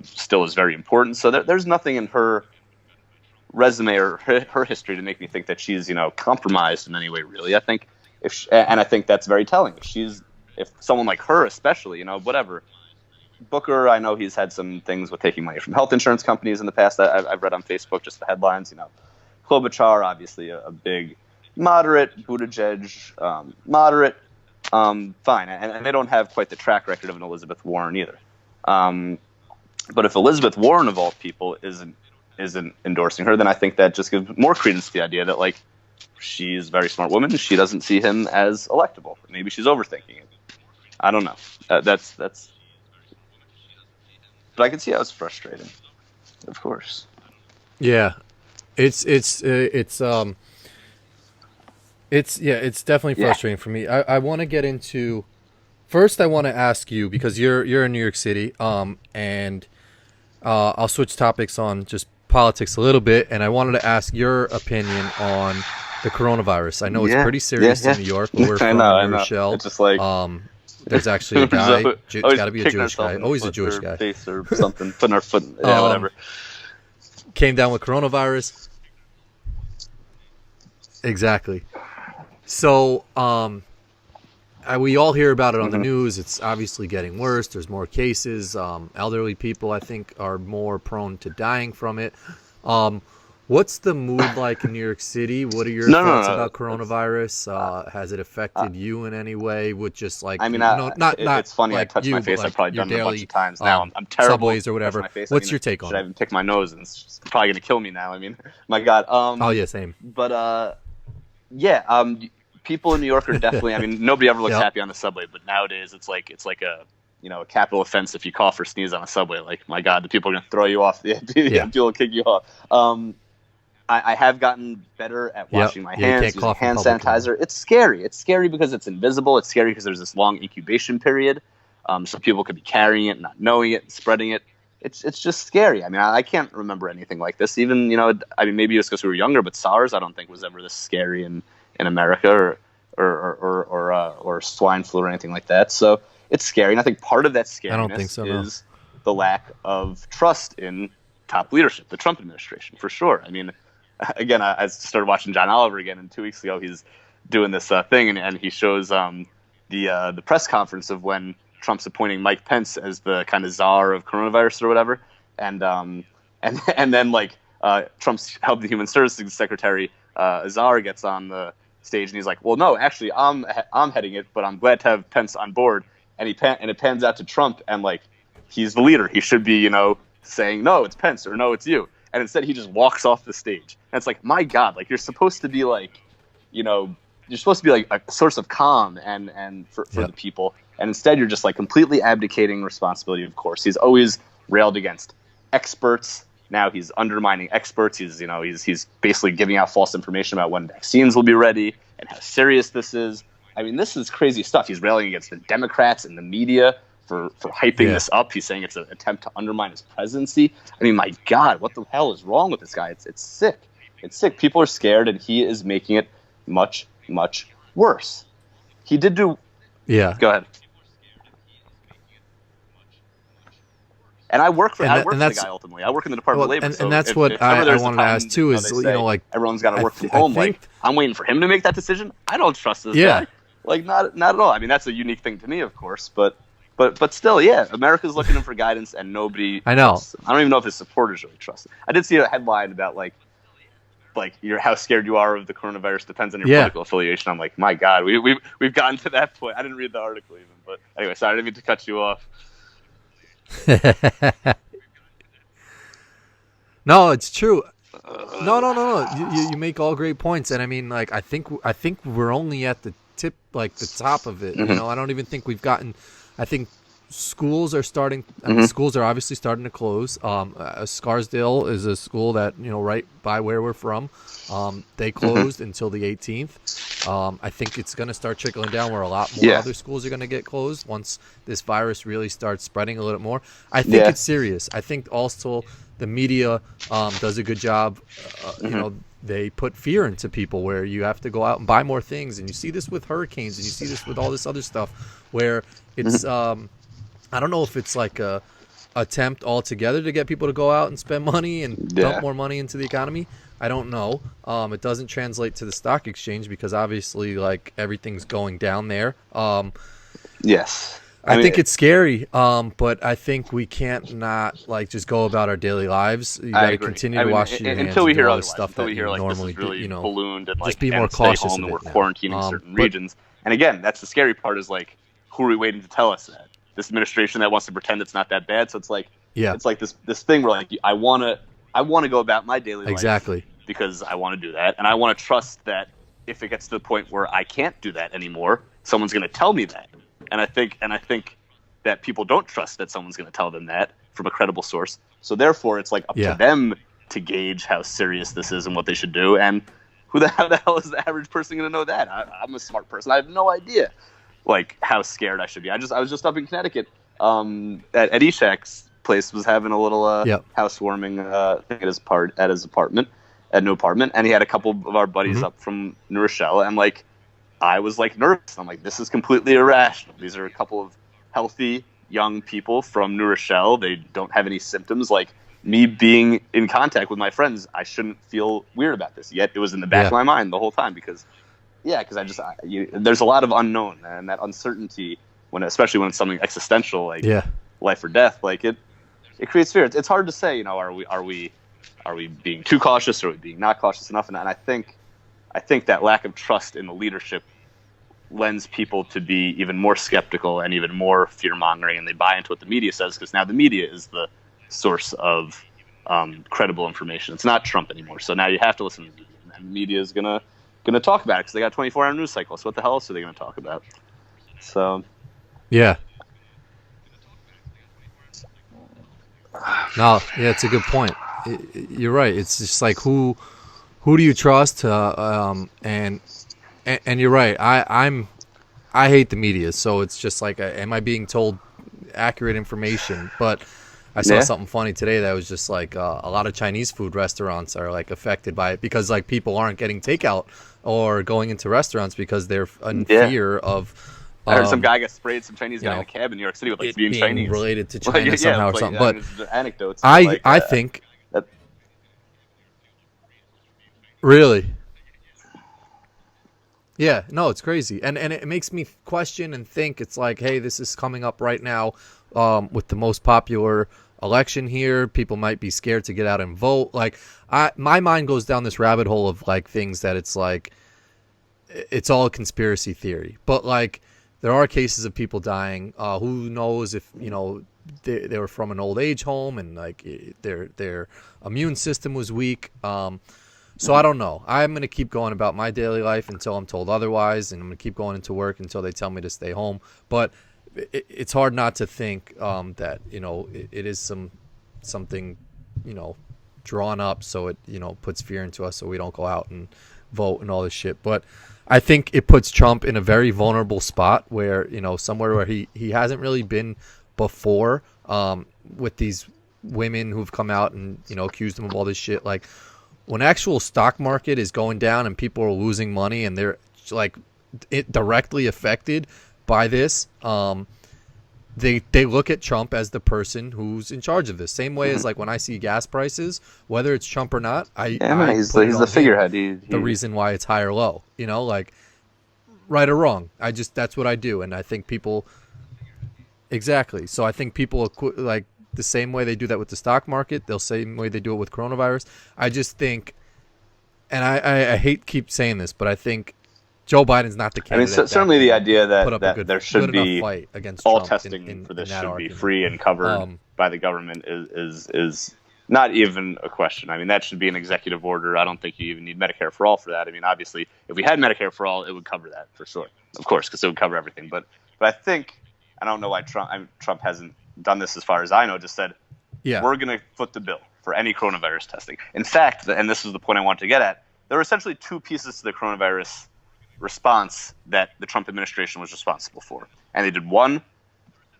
still is very important. So there's nothing in her resume or her history to make me think that she's compromised in any way. Really, I think and I think that's very telling. If someone like her, especially whatever. Booker, I know he's had some things with taking money from health insurance companies in the past. I've read on Facebook just the headlines. Klobuchar, obviously a big moderate, Buttigieg, moderate, fine, and they don't have quite the track record of an Elizabeth Warren either. But if Elizabeth Warren of all people isn't endorsing her, then I think that just gives more credence to the idea that like she's a very smart woman. She doesn't see him as electable. Maybe she's overthinking it. I don't know. That's. But I can see how it's frustrating. Of course. Yeah, it's definitely frustrating for me. I want to get into. First, I want to ask you because you're in New York City, and I'll switch topics on just politics a little bit, and I wanted to ask your opinion on the coronavirus. I know it's Yeah, pretty serious yeah. in New York. Where we're from I in New know. Rochelle. It's just like There's actually a guy. It's always got to be a kicking Jewish ourselves guy. in the Always a foot Jewish or guy. face or something, putting our foot. Whatever. Came down with coronavirus. Exactly. So, we all hear about it on the news. It's obviously getting worse. There's more cases. Elderly people, I think, are more prone to dying from it. What's the mood like in New York City? What are your thoughts about coronavirus? Has it affected you in any way? With just like, I mean, it's funny. like I touch you, my face. like I've probably your done it a bunch daily of times now. I'm terrible. Subways or whatever. My face. What's your take on should I it? even pick my nose? And it's probably gonna kill me now. I mean, my God. Oh yeah, same. But yeah. People in New York are definitely. I mean, nobody ever looks happy on the subway, but nowadays it's like a a capital offense if you cough or sneeze on a subway. Like, my God, the people are gonna throw you off. People will kick you off. I have gotten better at washing my hands, using hand sanitizer. It's scary. It's scary because it's invisible. It's scary because there's this long incubation period. So people could be carrying it, not knowing it, and spreading it. It's just scary. I mean, I can't remember anything like this. Even, I mean, maybe it's because we were younger, but SARS, I don't think was ever this scary in America or swine flu or anything like that. So it's scary. And I think part of that scariness is the lack of trust in top leadership, the Trump administration, for sure. I mean, again, I started watching John Oliver again, and 2 weeks ago he's doing this thing, and he shows the press conference of when Trump's appointing Mike Pence as the kind of czar of coronavirus or whatever, and then like Trump's Health and Human Services Secretary Azar gets on the stage, and he's like, well, no, actually, I'm heading it, but I'm glad to have Pence on board, and it pans out to Trump, and like, he's the leader, he should be saying, no, it's Pence, or no, it's you. And instead, he just walks off the stage. And it's like, my God, like, you're supposed to be like, you're supposed to be like a source of calm and for the people. And instead, you're just like completely abdicating responsibility. Of course, he's always railed against experts. Now he's undermining experts. He's basically giving out false information about when vaccines will be ready and how serious this is. I mean, this is crazy stuff. He's railing against the Democrats and the media for hyping this up. He's saying it's an attempt to undermine his presidency. I mean, my God, what the hell is wrong with this guy? It's sick. It's sick. People are scared, and he is making it much, much worse. He did do... Yeah. Go ahead. And I work for the guy ultimately. I work in the Department of Labor. And that's what I wanted to ask too. Is like everyone's got to work from home. Like, I'm waiting for him to make that decision. I don't trust this guy. Like, not at all. I mean, that's a unique thing to me, of course, but still, yeah, America's looking at him for guidance, and nobody. I know. Trusts him. I don't even know if his supporters really trust him. I did see a headline about like how scared you are of the coronavirus depends on your political affiliation. I'm like, my God, we've gotten to that point. I didn't read the article even, but anyway, sorry, I didn't mean to cut you off. No, it's true. No. You make all great points, and I mean, like, I think we're only at the tip, like the top of it. Mm-hmm. I don't even think we've gotten. I think schools are starting. Mm-hmm. Schools are obviously starting to close. Scarsdale is a school that right by where we're from. They closed until the 18th. I think it's going to start trickling down where a lot more other schools are going to get closed once this virus really starts spreading a little more. I think it's serious. I think also the media does a good job. They put fear into people where you have to go out and buy more things. And you see this with hurricanes, and you see this with all this other stuff where it's I don't know if it's like a attempt altogether to get people to go out and spend money and dump more money into the economy. I don't know. It doesn't translate to the stock exchange because obviously like everything's going down there. Yes. I think it's scary, but I think we can't not like just go about our daily lives. You got to continue to wash your hands until we hear all all this stuff until that we hear you like normally this is really do. Ballooned and like just be more stay cautious home and we're now. quarantining certain regions. And again, that's the scary part is like, who are we waiting to tell us that? This administration that wants to pretend it's not that bad. So it's like, it's like this thing where like I want to go about my daily life because I want to do that, and I want to trust that if it gets to the point where I can't do that anymore, someone's going to tell me that. And I think that people don't trust that someone's going to tell them that from a credible source. So therefore, it's like up to them to gauge how serious this is and what they should do. And how the hell is the average person going to know that? I'm a smart person. I have no idea like how scared I should be. I was just up in Connecticut at Ishak's place, was having a little housewarming thing at his apartment, at an apartment, and he had a couple of our buddies Mhm. up from New Rochelle, and like I was like nervous. I'm like, this is completely irrational. These are a couple of healthy young people from New Rochelle. They don't have any symptoms. Like me being in contact with my friends, I shouldn't feel weird about this. Yet it was in the back Yeah. of my mind the whole time because there's a lot of unknown, and that uncertainty especially when it's something existential like Yeah. life or death, like it creates fear. It's hard to say, are we being too cautious, or are we being not cautious enough? And I think that lack of trust in the leadership lends people to be even more skeptical and even more fear mongering, and they buy into what the media says because now the media is the source of credible information. It's not Trump anymore, so now you have to listen to the media, and the media is gonna talk about it because they got 24-hour news cycles. So what the hell else are they gonna talk about? So Yeah. No, yeah, it's a good point. You're right. It's just like who do you trust? And you're right. I hate the media, so it's just like, am I being told accurate information? But I saw something funny today that was just like a lot of Chinese food restaurants are like affected by it because like people aren't getting takeout or going into restaurants because they're in fear of. I heard some guy got sprayed, some Chinese guy in a cab in New York City with like being Chinese related to China somehow or something. But anecdotes. I think really. Yeah, no, it's crazy, and it makes me question and think. It's like, hey, this is coming up right now with the most popular election here. People might be scared to get out and vote. Like, my mind goes down this rabbit hole of like things that it's like it's all a conspiracy theory, but like there are cases of people dying. Who knows if they were from an old age home and like their immune system was weak. So I don't know. I'm going to keep going about my daily life until I'm told otherwise, and I'm going to keep going into work until they tell me to stay home. But it's hard not to think that it is something drawn up so it puts fear into us so we don't go out and vote and all this shit. But I think it puts Trump in a very vulnerable spot where somewhere where he hasn't really been before with these women who've come out and accused him of all this shit. Like, when actual stock market is going down and people are losing money and they're like directly affected by this, they look at Trump as the person who's in charge of this. Same way as like when I see gas prices, whether it's Trump or not, he's the figurehead. The reason why it's high or low, like right or wrong. That's what I do, and I think people exactly. So I think people like. The same way they do that with the stock market, the same way they do it with coronavirus. I just think, and I hate keep saying this, but I think Joe Biden's not the candidate. I mean, certainly the idea that there should be fight against all Trump testing for this should argument. be free and covered by the government is not even a question. I mean, that should be an executive order. I don't think you even need Medicare for all for that. I mean, obviously, if we had Medicare for all, it would cover that for sure, of course, because it would cover everything. But I think I don't know why Trump hasn't done this as far as I know, just said, we're going to foot the bill for any coronavirus testing. In fact, and this is the point I wanted to get at, there were essentially two pieces to the coronavirus response that the Trump administration was responsible for. And they did one,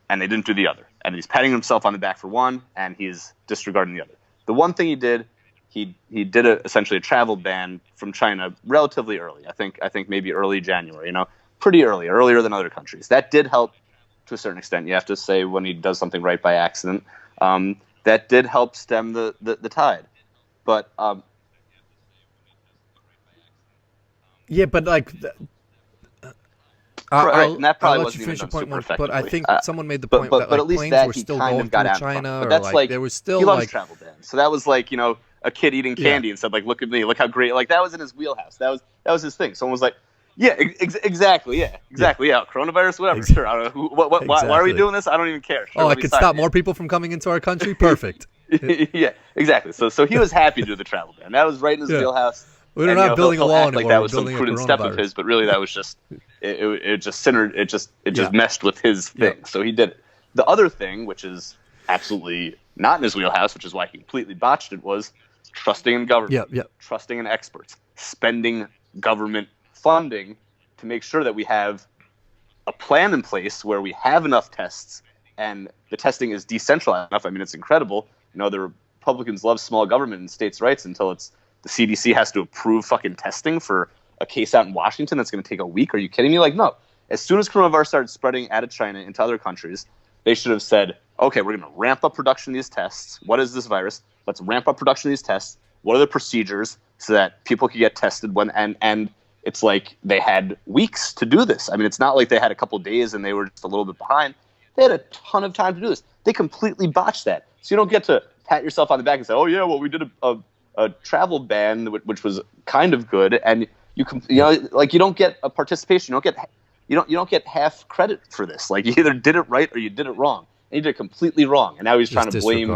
and they didn't do the other. And he's patting himself on the back for one, and he's disregarding the other. The one thing he did, he did essentially a travel ban from China relatively early. I think maybe early January, pretty early, earlier than other countries. That did help to a certain extent. You have to say when he does something right by accident. That did help stem the tide. But yeah, but like right, and that probably I'll let wasn't you finish even your done point, super but I think effectively. someone made the point that like, at least planes that were he still kind going of got through out China, front. But or that's like there was still he loves like travel bans. So that was like a kid eating candy and said like, "Look at me, look how great!" Like that was in his wheelhouse. That was his thing. Someone was like, "Yeah, exactly, yeah, coronavirus, whatever, sure. I don't know why are we doing this? I don't even care." Sure, I could stop more people from coming into our country. Perfect. Yeah, exactly. So he was happy to do the travel ban. That was right in his wheelhouse. We're not building a wall anymore. Like that was some prudent step of his, but really that was just it just centered. It just messed with his thing. So he did it. The other thing, which is absolutely not in his wheelhouse, which is why he completely botched it, was trusting in government, trusting in experts, spending government funding to make sure that we have a plan in place where we have enough tests and the testing is decentralized enough. I mean, it's incredible. The Republicans love small government and states' rights until it's the CDC has to approve fucking testing for a case out in Washington that's going to take a week. Are you kidding me? Like, no. As soon as coronavirus started spreading out of China into other countries, they should have said, okay, we're going to ramp up production of these tests. What is this virus? Let's ramp up production of these tests. What are the procedures so that people can get tested when and it's like they had weeks to do this. I mean, it's not like they had a couple days and they were just a little bit behind. They had a ton of time to do this. They completely botched that. So you don't get to pat yourself on the back and say, oh, yeah, well, we did a travel ban, which was kind of good. And you don't get a participation. You don't get half credit for this. Like, you either did it right or you did it wrong. And you did it completely wrong. And now he's trying to blame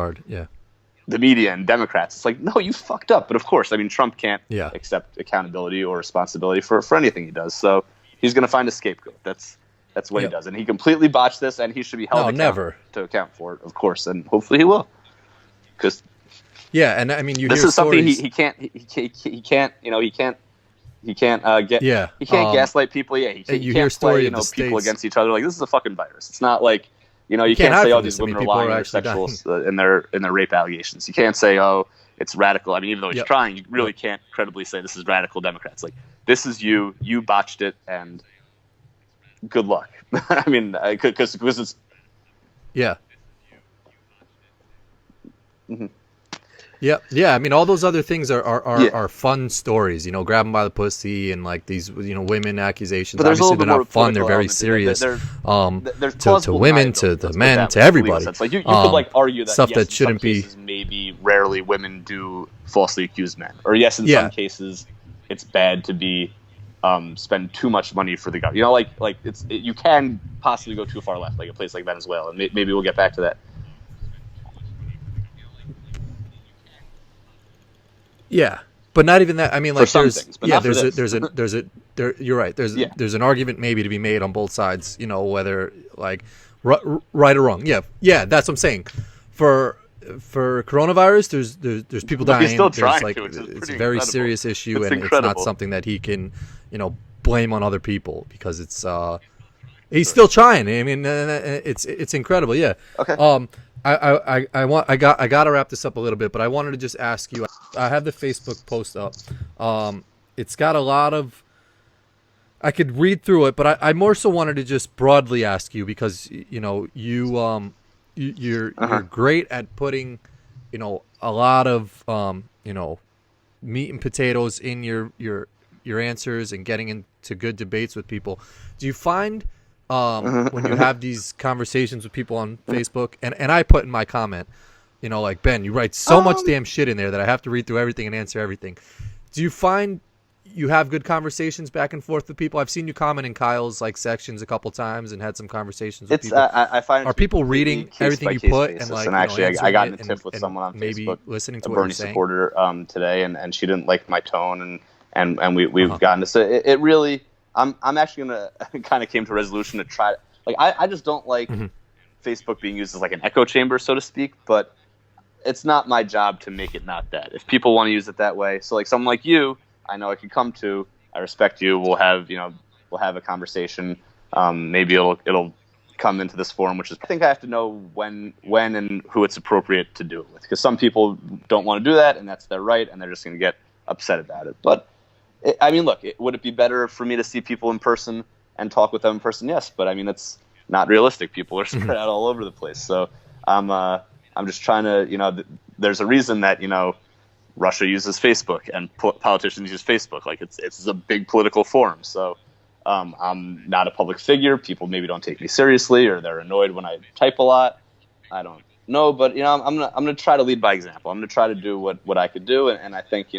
the media and Democrats. It's like, no, you fucked up. But of course, I mean, Trump can't accept accountability or responsibility for anything he does. So he's going to find a scapegoat. That's what he does. And he completely botched this, and he should be held to account for it, of course. And hopefully he will. Because and I mean, this is something he can't gaslight people. He can't play people against each other. Like, this is a fucking virus. It's not like, you can't say, oh, these women are lying on their sexual in their rape allegations. You can't say, oh, it's radical. I mean, even though he's trying, you really can't credibly say this is radical Democrats. Like, this is you botched it, and good luck. I mean, because it's Mm-hmm. Yeah. I mean, all those other things are fun stories. Grab them by the pussy and like these, women accusations. Obviously, they're not fun. They're very serious. There's to women, to the men, to everybody. Like, you could argue that stuff that shouldn't be. Maybe rarely women do falsely accuse men, or in some cases, it's bad to be spend too much money for the government. You can possibly go too far left, like a place like Venezuela, and maybe we'll get back to that. Yeah, but not even that. I mean, like, you're right. There's an argument maybe to be made on both sides. Whether like right or wrong. Yeah, that's what I'm saying. For coronavirus, there's people dying. He's still trying to, it's a very serious issue, and it's not something that he can blame on other people, because it's he's still trying. I mean, it's incredible. Yeah. Okay. I got to wrap this up a little bit, but I wanted to just ask you. I have the Facebook post up. It's got a lot of. I could read through it, but I more so wanted to just broadly ask you, because you're great at putting a lot of meat and potatoes in your answers and getting into good debates with people. Do you find when you have these conversations with people on Facebook, and I put in my comment, like, Ben, you write so much damn shit in there that I have to read through everything and answer everything. Do you find you have good conversations back and forth with people? I've seen you comment in Kyle's sections a couple times and had some conversations with people. I find are people reading everything you put basis. And actually, I got in a tiff with someone on maybe Facebook, listening to a what Bernie you're saying. supporter today, and she didn't like my tone, and we've gotten to. So it really. I'm actually gonna kind of came to a resolution to try. I just don't like Facebook being used as like an echo chamber, so to speak. But it's not my job to make it not that. If people want to use it that way, so like someone like you, I know I can come to. I respect you. We'll have a conversation. Maybe it'll come into this forum, which is I think I have to know when and who it's appropriate to do it with, because some people don't want to do that, and that's their right, and they're just going to get upset about it. But I mean, look, would it be better for me to see people in person and talk with them in person? Yes, but I mean, it's not realistic. People are spread out all over the place. So I'm just trying to, there's a reason that, Russia uses Facebook and politicians use Facebook. Like, it's a big political forum. So I'm not a public figure. People maybe don't take me seriously, or they're annoyed when I type a lot. I don't know, but I'm gonna try to lead by example. I'm gonna try to do what I could do, and I think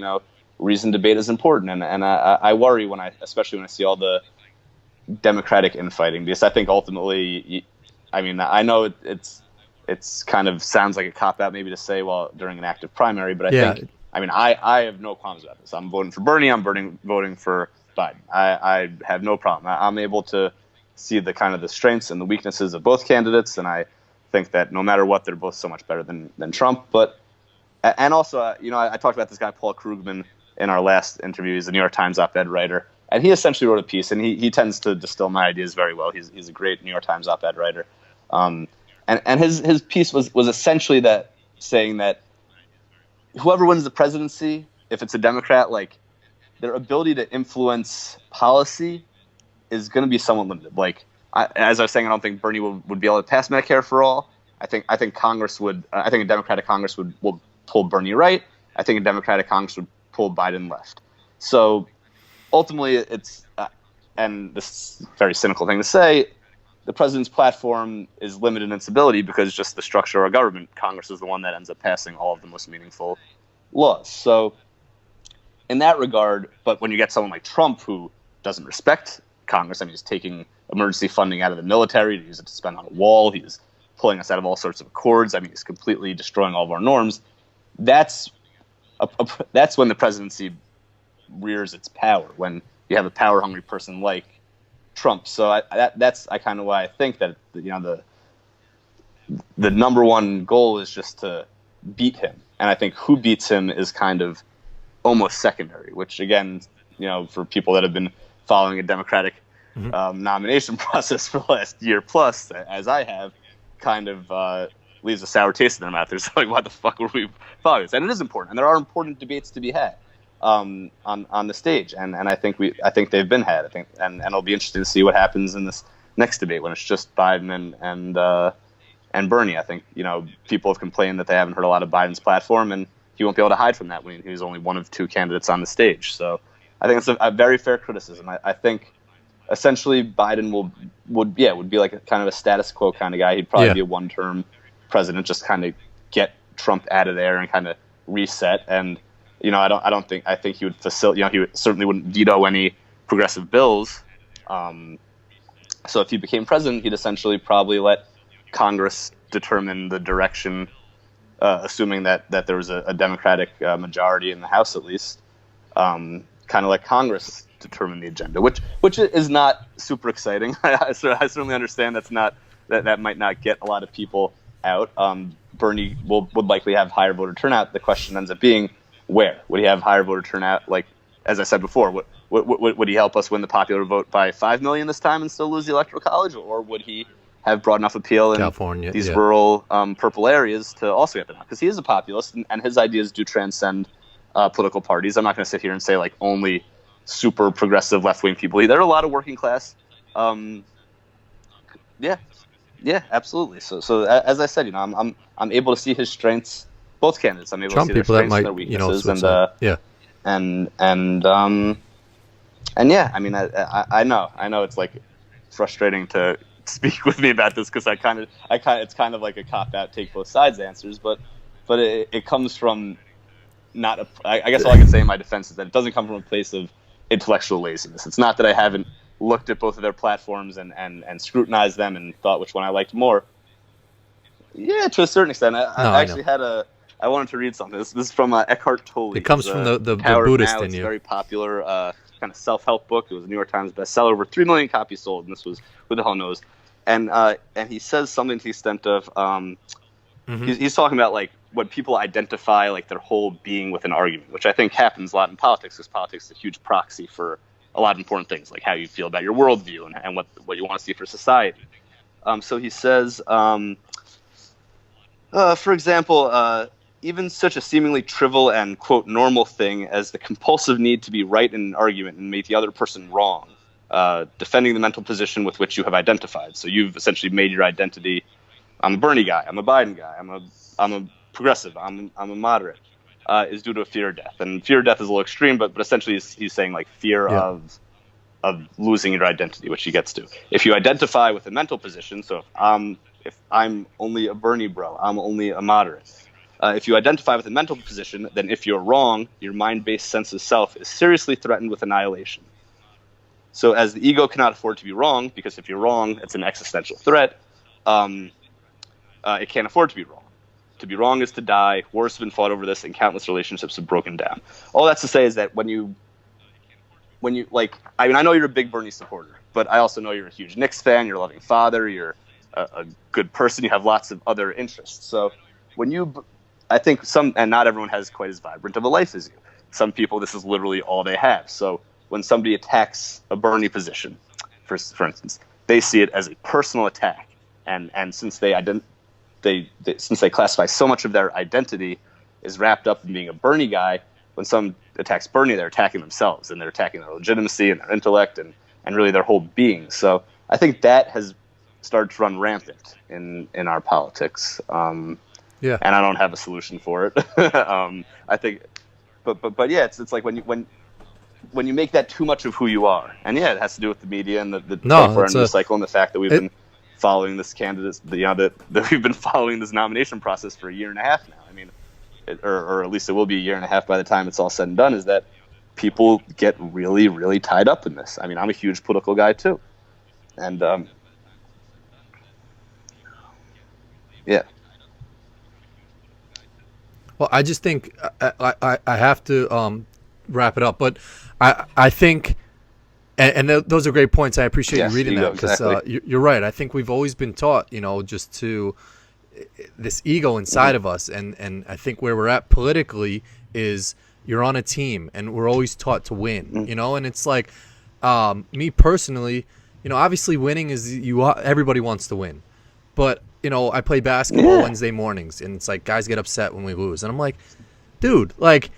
reasoned debate is important, and I worry especially when I see all the Democratic infighting, because I think ultimately, I know it's kind of sounds like a cop out maybe to say during an active primary, but I think I have no qualms about this. I'm voting for Bernie. I'm voting for Biden. I have no problem. I'm able to see the kind of the strengths and the weaknesses of both candidates, and I think that no matter what, they're both so much better than Trump. And also, I talked about this guy Paul Krugman in our last interview. He's a New York Times op-ed writer, and he essentially wrote a piece, and he tends to distill my ideas very well. He's a great New York Times op-ed writer, and his piece was essentially that, saying that whoever wins the presidency if it's a Democrat, like their ability to influence policy is going to be somewhat limited. Like as I was saying, I don't think Bernie would be able to pass Medicare for all. I think Congress would. I think a Democratic Congress would pull Bernie right. I think a Democratic Congress would pull Biden left. So ultimately, it's and this is a very cynical thing to say. The president's platform is limited in its ability because just the structure of our government, Congress is the one that ends up passing all of the most meaningful laws. So in that regard, but when you get someone like Trump who doesn't respect Congress, I mean, he's taking emergency funding out of the military to use it to spend on a wall. He's pulling us out of all sorts of accords. I mean, he's completely destroying all of our norms. That's when the presidency rears its power, when you have a power-hungry person like Trump. So that's kind of why I think that the number one goal is just to beat him, and I think who beats him is kind of almost secondary. Which again, for people that have been following a Democratic nomination process for the last year plus, as I have, kind of leaves a sour taste in their mouth. They're just like, "Why the fuck were we following this?" And it is important, and there are important debates to be had on the stage, and I think they've been had. I think, and it'll be interesting to see what happens in this next debate when it's just Biden and Bernie. I think people have complained that they haven't heard a lot of Biden's platform, and he won't be able to hide from that when he's only one of two candidates on the stage. So I think it's a very fair criticism. I think essentially Biden would be like a kind of a status quo kind of guy. He'd probably be a one-term president, just kind of get Trump out of there and kind of reset. And I think he would facilitate. He certainly wouldn't veto any progressive bills. So if he became president, he'd essentially probably let Congress determine the direction, assuming that there was a Democratic majority in the House at least. Kind of let Congress determine the agenda, which is not super exciting. I certainly understand that might not get a lot of people out. Bernie would likely have higher voter turnout. The question ends up being, where would he have higher voter turnout? Like as I said before, would he help us win the popular vote by 5 million this time and still lose the Electoral College, or would he have broad enough appeal in California, these rural purple areas to also get them out? Because he is a populist, and his ideas do transcend political parties. I'm not going to sit here and say like only super progressive left-wing people. There are a lot of working class. Yeah, absolutely. So as I said, I'm able to see his strengths. Both candidates, I'm able Trump to see their people that strengths might, and their weaknesses, and yeah, I mean, I know it's like frustrating to speak with me about this because it's kind of like a cop out, take both sides answers, but it comes from not I guess all I can say in my defense is that it doesn't come from a place of intellectual laziness. It's not that I haven't looked at both of their platforms and scrutinized them and thought which one I liked more. Yeah, to a certain extent. I wanted to read something. This is from Eckhart Tolle. It comes from the Power Buddhist Now. in It's you. a very popular kind of self-help book. It was a New York Times bestseller, over 3 million copies sold, and this was, who the hell knows? And he says something to the extent of he's talking about like what people identify like their whole being with an argument, which I think happens a lot in politics, because politics is a huge proxy for a lot of important things, like how you feel about your worldview and what you want to see for society. So he says, for example, even such a seemingly trivial and, quote, normal thing as the compulsive need to be right in an argument and make the other person wrong, defending the mental position with which you have identified. So you've essentially made your identity, I'm a Bernie guy, I'm a Biden guy, I'm a progressive, I'm a moderate, is due to a fear of death. And fear of death is a little extreme, but essentially he's saying like fear of losing your identity, which he gets to. If you identify with a mental position, so if I'm only a Bernie bro, I'm only a moderate. If you identify with a mental position, then if you're wrong, your mind-based sense of self is seriously threatened with annihilation. So as the ego cannot afford to be wrong, because if you're wrong, it's an existential threat, it can't afford to be wrong. To be wrong is to die. Wars have been fought over this, and countless relationships have broken down. All that's to say is that when you like, I mean, I know you're a big Bernie supporter, but I also know you're a huge Knicks fan, you're a loving father, you're a good person, you have lots of other interests. So I think and not everyone has quite as vibrant of a life as you. Some people, this is literally all they have. So when somebody attacks a Bernie position, for instance, they see it as a personal attack. And since since they classify so much of their identity is wrapped up in being a Bernie guy, when some attacks Bernie, they're attacking themselves, and they're attacking their legitimacy and their intellect and really their whole being. So I think that has started to run rampant in our politics. Yeah. And I don't have a solution for it. I think, but yeah, it's like when you make that too much of who you are, and yeah, it has to do with the media and the 24-hour news cycle and the fact that we've been following this candidate, that we've been following this nomination process for a year and a half now. I mean, or at least it will be a year and a half by the time it's all said and done. Is that people get really, really tied up in this? I mean, I'm a huge political guy too, and yeah. Well, I just think I have to wrap it up, but I think, and those are great points. I appreciate you reading that, because you're right. I think we've always been taught, just to this ego inside of us, and I think where we're at politically is you're on a team, and we're always taught to win, and it's like me personally, obviously winning is everybody wants to win, but I play basketball Wednesday mornings, and it's like guys get upset when we lose, and I'm like, dude, like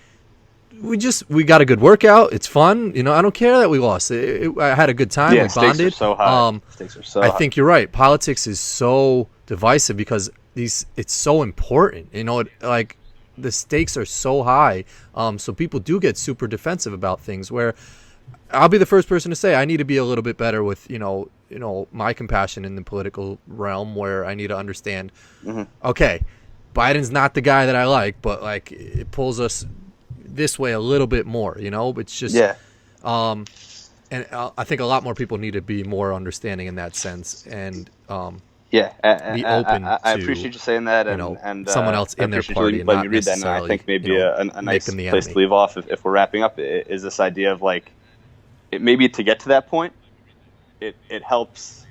we got a good workout, it's fun, I don't care that we lost. I had a good time. We bonded. Stakes are so high. Stakes are so I high. think you're right. Politics is so divisive because it's so important. Like the stakes are so high, so people do get super defensive about things. Where I'll be the first person to say I need to be a little bit better with my compassion in the political realm, where I need to understand. Okay, Biden's not the guy that I like, but like it pulls us this way a little bit more. It's just and I think a lot more people need to be more understanding in that sense, and be open I appreciate you saying that, and someone else in their party. Let me read that, and I think maybe a nice place to leave off if we're wrapping up is this idea of like, maybe to get to that point, it helps.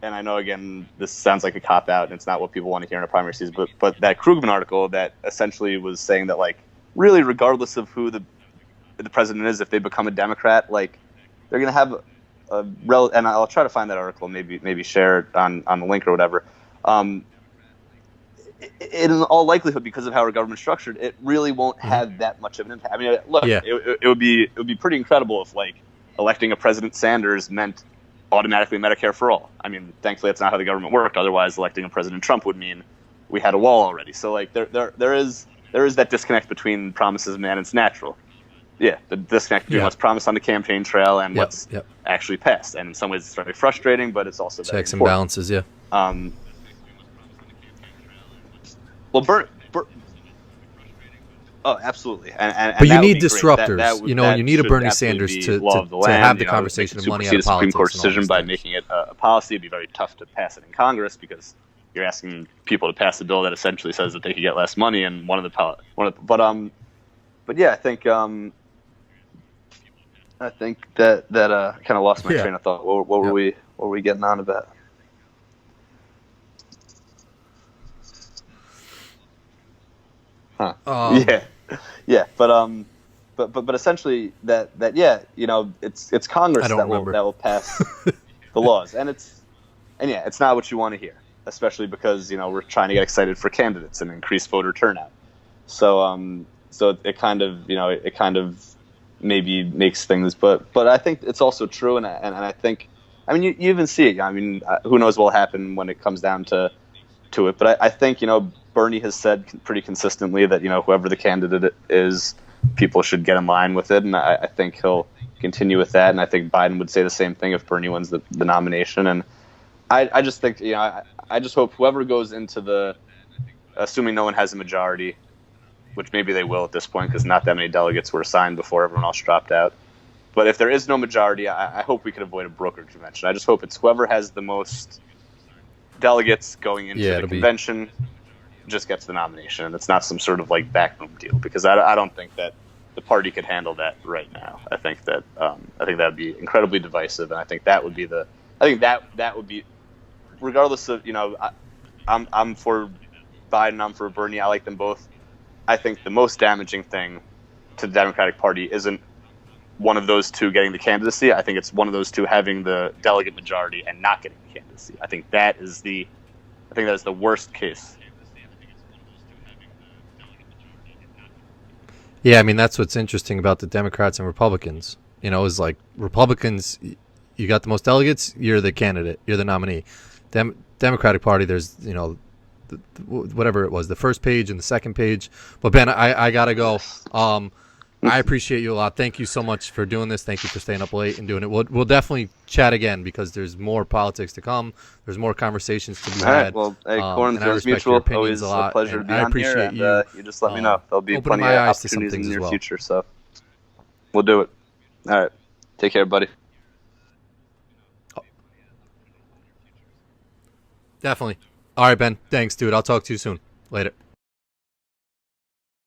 And I know, again, this sounds like a cop out, and it's not what people want to hear in a primary season. But that Krugman article that essentially was saying that, like, really, regardless of who the president is, if they become a Democrat, like, they're going to have and I'll try to find that article, maybe share it on the link or whatever. In all likelihood, because of how our government's structured, it really won't have that much of an impact. I mean, look, it would be pretty incredible if, like, electing a President Sanders meant automatically Medicare for all. I mean, thankfully, that's not how the government worked. Otherwise, electing a President Trump would mean we had a wall already. So, like, there is that disconnect between promises of man and it's natural. Yeah, the disconnect between what's promised on the campaign trail and what's actually passed. And in some ways, it's very frustrating, but it's also very checks and balances. Yeah. Well, oh, absolutely. But you need disruptors. You need a Bernie Sanders to have the conversation of money out of politics. Supreme Court decision by making it a policy. It'd be very tough to pass it in Congress because you're asking people to pass a bill that essentially says that they could get less money. And but yeah, I think that I kind of lost my train of thought. What were we getting on about? Huh. But essentially that it's Congress that will pass the laws, and it's not what you want to hear, especially because we're trying to get excited for candidates and increase voter turnout. So it kind of maybe makes things, but I think it's also true, and I think, I mean, you even see it. I mean, who knows what will happen when it comes down to it, but I think Bernie has said pretty consistently that whoever the candidate is, people should get in line with it, and I think he'll continue with that, and I think Biden would say the same thing if Bernie wins the nomination, and I just think I just hope whoever goes into assuming no one has a majority, which maybe they will at this point because not that many delegates were assigned before everyone else dropped out. But if there is no majority, I hope we can avoid a brokered convention. I just hope it's whoever has the most delegates going into the convention just gets the nomination, and it's not some sort of like backroom deal, because I don't think that the party could handle that right now. I think that would be incredibly divisive, and I think that would be regardless of I'm for Biden, I'm for Bernie, I like them both. I think the most damaging thing to the Democratic Party isn't one of those two getting the candidacy. I think it's one of those two having the delegate majority and not getting the candidacy. I think that is the worst case. Yeah, I mean that's what's interesting about the Democrats and Republicans. Is like Republicans, you got the most delegates, you're the candidate, you're the nominee. Democratic Party, there's whatever it was, the first page and the second page. But Ben, I gotta go. I appreciate you a lot. Thank you so much for doing this. Thank you for staying up late and doing it. We'll definitely chat again because there's more politics to come. There's more conversations to be All right. had. Well, hey, Corin, And I feels respect your mutual. opinions Always a lot. pleasure to And be I on here. appreciate And you. you just let me know. There'll be Opening plenty my of eyes to some opportunities in things the as near well. future. So we'll do it. All right. Take care, buddy. Definitely. All right, Ben. Thanks, dude. I'll talk to you soon. Later.